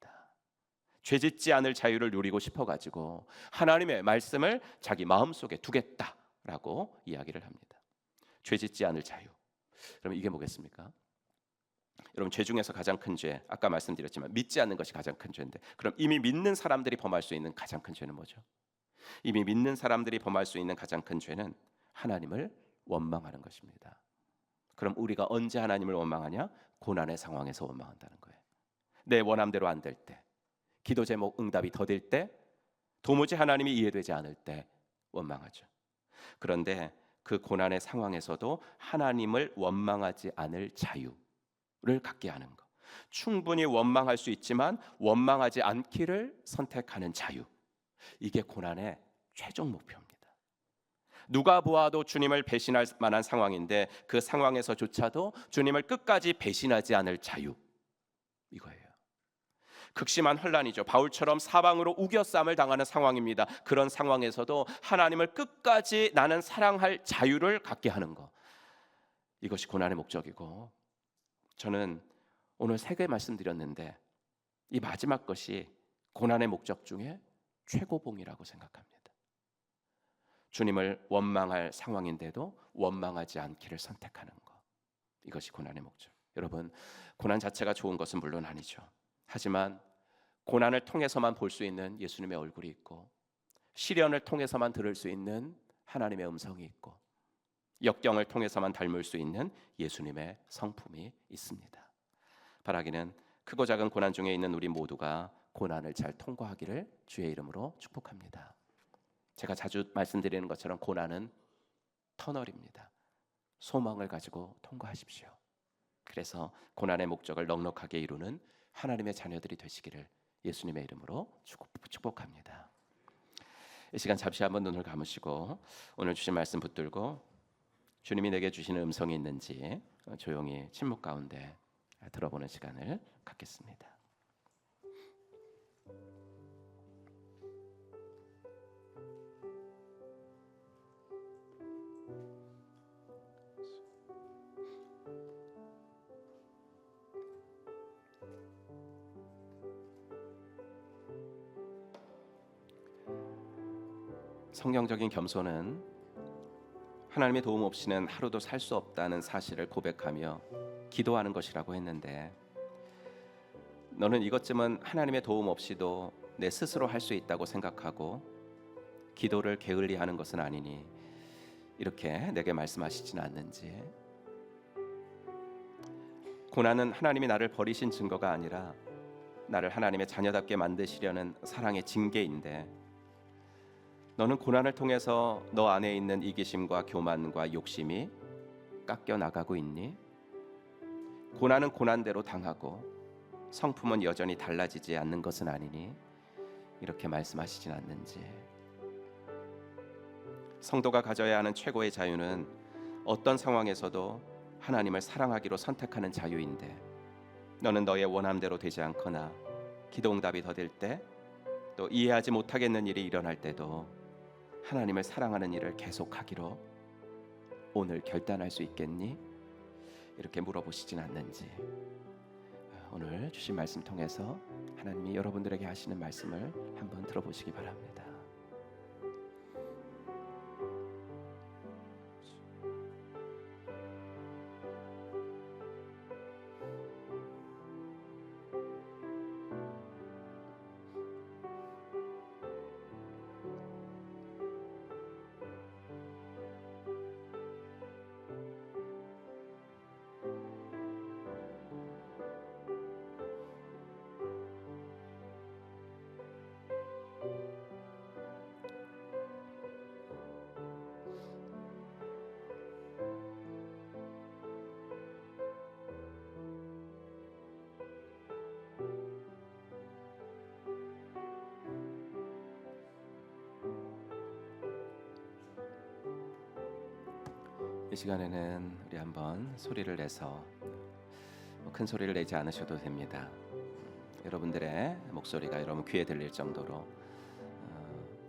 죄짓지 않을 자유를 누리고 싶어가지고 하나님의 말씀을 자기 마음속에 두겠다라고 이야기를 합니다. 죄짓지 않을 자유. 그럼 이게 뭐겠습니까? 여러분, 죄 중에서 가장 큰 죄, 아까 말씀드렸지만 믿지 않는 것이 가장 큰 죄인데, 그럼 이미 믿는 사람들이 범할 수 있는 가장 큰 죄는 뭐죠? 이미 믿는 사람들이 범할 수 있는 가장 큰 죄는 하나님을 원망하는 것입니다. 그럼 우리가 언제 하나님을 원망하냐? 고난의 상황에서 원망한다는 거예요. 내 원함대로 안 될 때, 기도 제목 응답이 더딜 때, 도무지 하나님이 이해되지 않을 때 원망하죠. 그런데 그 고난의 상황에서도 하나님을 원망하지 않을 자유를 갖게 하는 것, 충분히 원망할 수 있지만 원망하지 않기를 선택하는 자유, 이게 고난의 최종 목표입니다. 누가 보아도 주님을 배신할 만한 상황인데 그 상황에서조차도 주님을 끝까지 배신하지 않을 자유, 이거예요. 극심한 혼란이죠. 바울처럼 사방으로 우겨쌈을 당하는 상황입니다. 그런 상황에서도 하나님을 끝까지 나는 사랑할 자유를 갖게 하는 것, 이것이 고난의 목적이고, 저는 오늘 3개 말씀드렸는데 이 마지막 것이 고난의 목적 중에 최고봉이라고 생각합니다. 주님을 원망할 상황인데도 원망하지 않기를 선택하는 것, 이것이 고난의 목적. 여러분, 고난 자체가 좋은 것은 물론 아니죠. 하지만 고난을 통해서만 볼 수 있는 예수님의 얼굴이 있고, 시련을 통해서만 들을 수 있는 하나님의 음성이 있고, 역경을 통해서만 닮을 수 있는 예수님의 성품이 있습니다. 바라기는 크고 작은 고난 중에 있는 우리 모두가 고난을 잘 통과하기를 주의 이름으로 축복합니다. 제가 자주 말씀드리는 것처럼 고난은 터널입니다. 소망을 가지고 통과하십시오. 그래서 고난의 목적을 넉넉하게 이루는 하나님의 자녀들이 되시기를 예수님의 이름으로 축복합니다. 이 시간 잠시 한번 눈을 감으시고 오늘 주신 말씀 붙들고 주님이 내게 주시는 음성이 있는지 조용히 침묵 가운데 들어보는 시간을 갖겠습니다. 성경적인 겸손은 하나님의 도움 없이는 하루도 살 수 없다는 사실을 고백하며 기도하는 것이라고 했는데, 너는 이것쯤은 하나님의 도움 없이도 내 스스로 할 수 있다고 생각하고 기도를 게을리하는 것은 아니니 이렇게 내게 말씀하시지는 않는지. 고난은 하나님이 나를 버리신 증거가 아니라 나를 하나님의 자녀답게 만드시려는 사랑의 징계인데, 너는 고난을 통해서 너 안에 있는 이기심과 교만과 욕심이 깎여 나가고 있니? 고난은 고난대로 당하고 성품은 여전히 달라지지 않는 것은 아니니 이렇게 말씀하시진 않는지. 성도가 가져야 하는 최고의 자유는 어떤 상황에서도 하나님을 사랑하기로 선택하는 자유인데, 너는 너의 원함대로 되지 않거나 기도응답이 더딜 때, 또 이해하지 못하겠는 일이 일어날 때도 하나님을 사랑하는 일을 계속하기로 오늘 결단할 수 있겠니? 이렇게 물어보시진 않는지. 오늘 주신 말씀 통해서 하나님이 여러분들에게 하시는 말씀을 한번 들어보시기 바랍니다. 이 시간에는 우리 한번 소리를 내서, 큰 소리를 내지 않으셔도 됩니다. 여러분들의 목소리가 여러분 귀에 들릴 정도로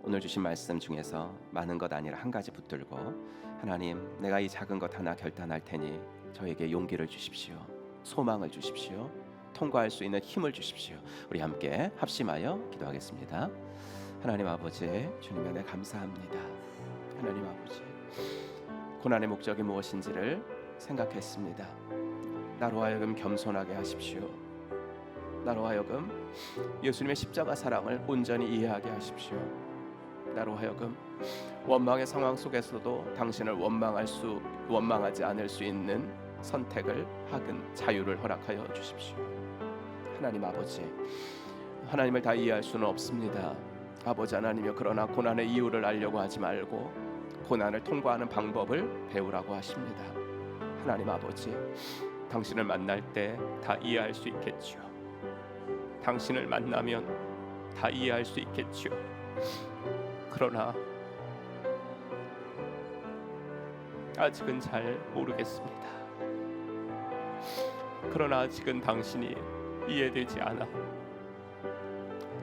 오늘 주신 말씀 중에서 많은 것 아니라 한 가지 붙들고, 하나님, 내가 이 작은 것 하나 결단할 테니 저에게 용기를 주십시오. 소망을 주십시오. 통과할 수 있는 힘을 주십시오. 우리 함께 합심하여 기도하겠습니다. 하나님 아버지, 주님의 은혜 감사합니다. 하나님 아버지, 고난의 목적이 무엇인지를 생각했습니다. 나로 하여금 겸손하게 하십시오. 나로 하여금 예수님의 십자가 사랑을 온전히 이해하게 하십시오. 나로 하여금 원망의 상황 속에서도 당신을 원망하지 않을 수 있는 선택을 하는 자유를 허락하여 주십시오. 하나님 아버지, 하나님을 다 이해할 수는 없습니다. 아버지 하나님이여, 그러나 고난의 이유를 알려고 하지 말고 고난을 통과하는 방법을 배우라고 하십니다. 하나님 아버지, 당신을 만날 때 다 이해할 수 있겠죠. 당신을 만나면 다 이해할 수 있겠죠. 그러나 아직은 잘 모르겠습니다. 그러나 아직은 당신이 이해되지 않아.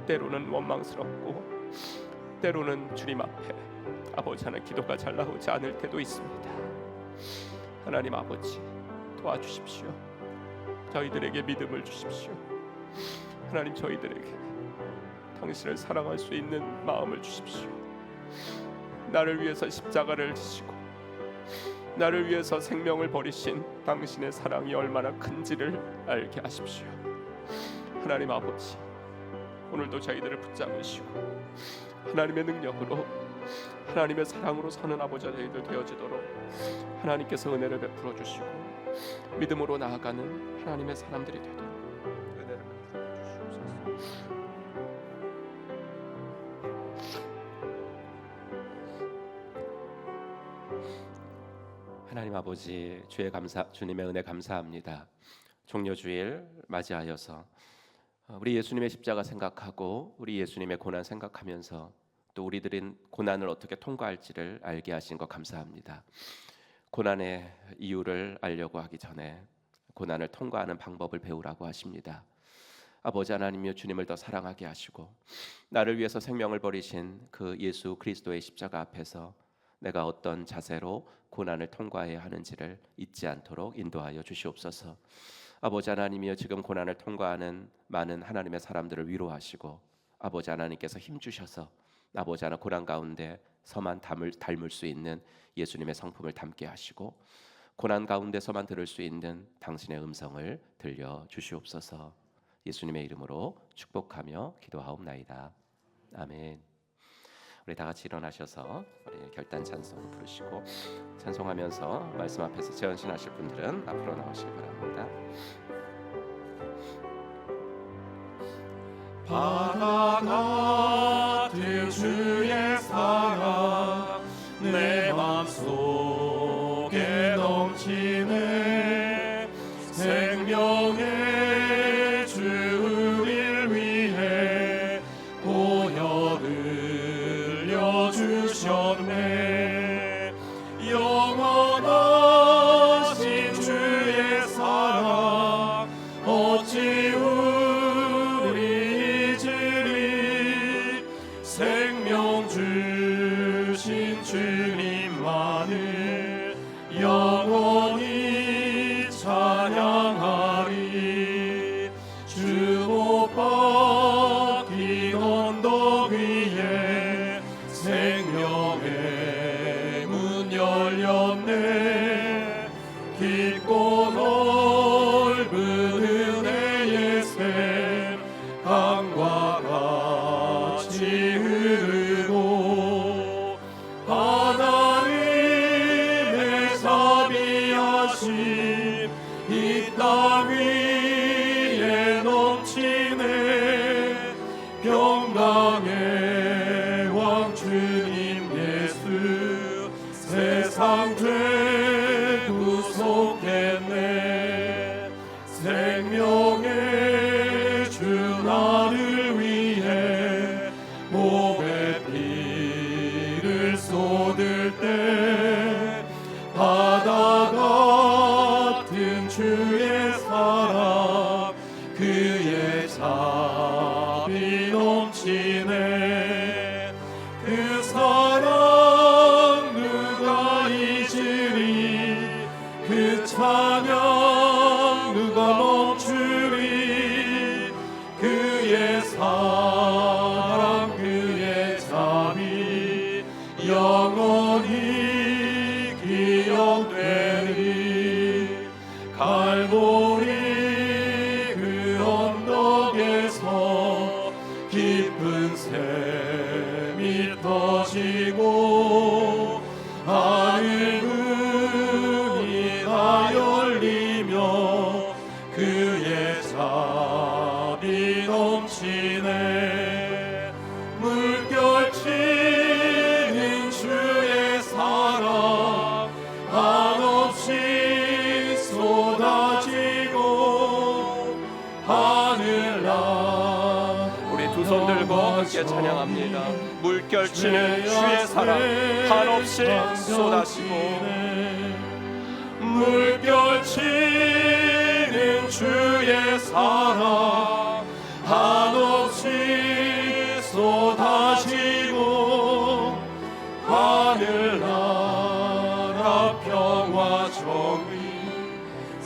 때로는 원망스럽고, 때로는 주님 앞에 아버지 하나 기도가 잘 나오지 않을 때도 있습니다. 하나님 아버지, 도와주십시오. 저희들에게 믿음을 주십시오. 하나님, 저희들에게 당신을 사랑할 수 있는 마음을 주십시오. 나를 위해서 십자가를 지시고 나를 위해서 생명을 버리신 당신의 사랑이 얼마나 큰지를 알게 하십시오. 하나님 아버지, 오늘도 저희들을 붙잡으시고 하나님의 능력으로, 하나님의 사랑으로 사는 아버지 저희들 되어지도록 하나님께서 은혜를 베풀어 주시고 믿음으로 나아가는 하나님의 사람들이 되도록 은혜를 베풀어 주시옵소서. 하나님 아버지, 주님의 은혜 감사합니다. 종려주일 맞이하여서 우리 예수님의 십자가 생각하고 우리 예수님의 고난 생각하면서 또 우리들은 고난을 어떻게 통과할지를 알게 하신 것 감사합니다. 고난의 이유를 알려고 하기 전에 고난을 통과하는 방법을 배우라고 하십니다. 아버지 하나님이여, 주님을 더 사랑하게 하시고 나를 위해서 생명을 버리신 그 예수 그리스도의 십자가 앞에서 내가 어떤 자세로 고난을 통과해야 하는지를 잊지 않도록 인도하여 주시옵소서. 아버지 하나님이여, 지금 고난을 통과하는 많은 하나님의 사람들을 위로하시고 아버지 하나님께서 힘주셔서 아버지 하나 고난 가운데 서만 닮을 수 있는 예수님의 성품을 담게 하시고 고난 가운데서만 들을 수 있는 당신의 음성을 들려 주시옵소서. 예수님의 이름으로 축복하며 기도하옵나이다. 아멘. 우리 다 같이 일어나셔서 우리 결단 찬송을 부르시고 찬송하면서 말씀 앞에서 재언신하실 분들은 앞으로 나오시기 바랍니다. 바다 같은 주의 사랑 내 맘속에 넘치네. 생명의 주 우릴 위해 보혈을 흘려주셨네. 영원하신 주의 사랑 어찌 우리 잊으리. 생명 주신 주님만을 영원히 찬양하리. 주 못 박힌 언덕 위에 생명의 문 열렸네. 깊고 넓은 은혜의 샘 강과 같이 흐르고 하나님의 자비하심 이 땅 위에 넘치네. 평강의 왕 주님 예수 세상 죄 구속했네. 생명의 주 나를 위해 몸에 피를 쏟을 때 바다 같은 주의 사랑 그의 자비 넘치네. 그 사랑 누가 잊으리. 그 찬양 누가 멈추리. 그의 사랑 그의 자비 영원히 기억되리. 갈보리 그 언덕에서 깊은 샘이 터지고 하늘 문이 다 열리며 그의 자비 넘치네. 물결치는 주의 사랑 한없이 쏟아지고 하늘날 우리 두 손 들고 함께 찬양합니다. 물결치는 주의 사랑 한없이 쏟아지고 물결치는 주의 사랑 한없이 쏟아지고 하늘나라 평화 정의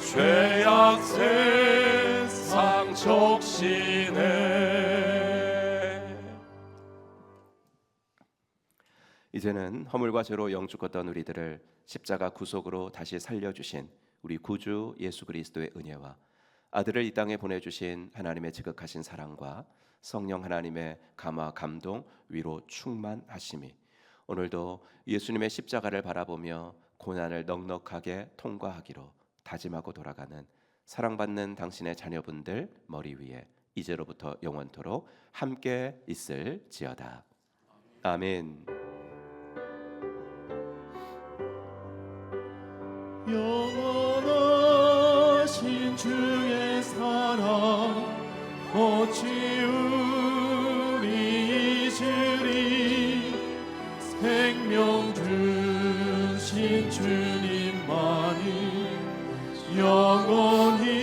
죄악 세상 적시네. 이제는 허물과 죄로 영 죽었던 우리들을 십자가 구속으로 다시 살려주신 우리 구주 예수 그리스도의 은혜와 아들을 이 땅에 보내주신 하나님의 지극하신 사랑과 성령 하나님의 감화 감동 위로 충만하심이 오늘도 예수님의 십자가를 바라보며 고난을 넉넉하게 통과하기로 다짐하고 돌아가는 사랑받는 당신의 자녀분들 머리 위에 이제로부터 영원토록 함께 있을지어다. 아멘. 영원하신 주의 사랑 어찌 우리 잊으리. 생명 주신 주님만이 영원히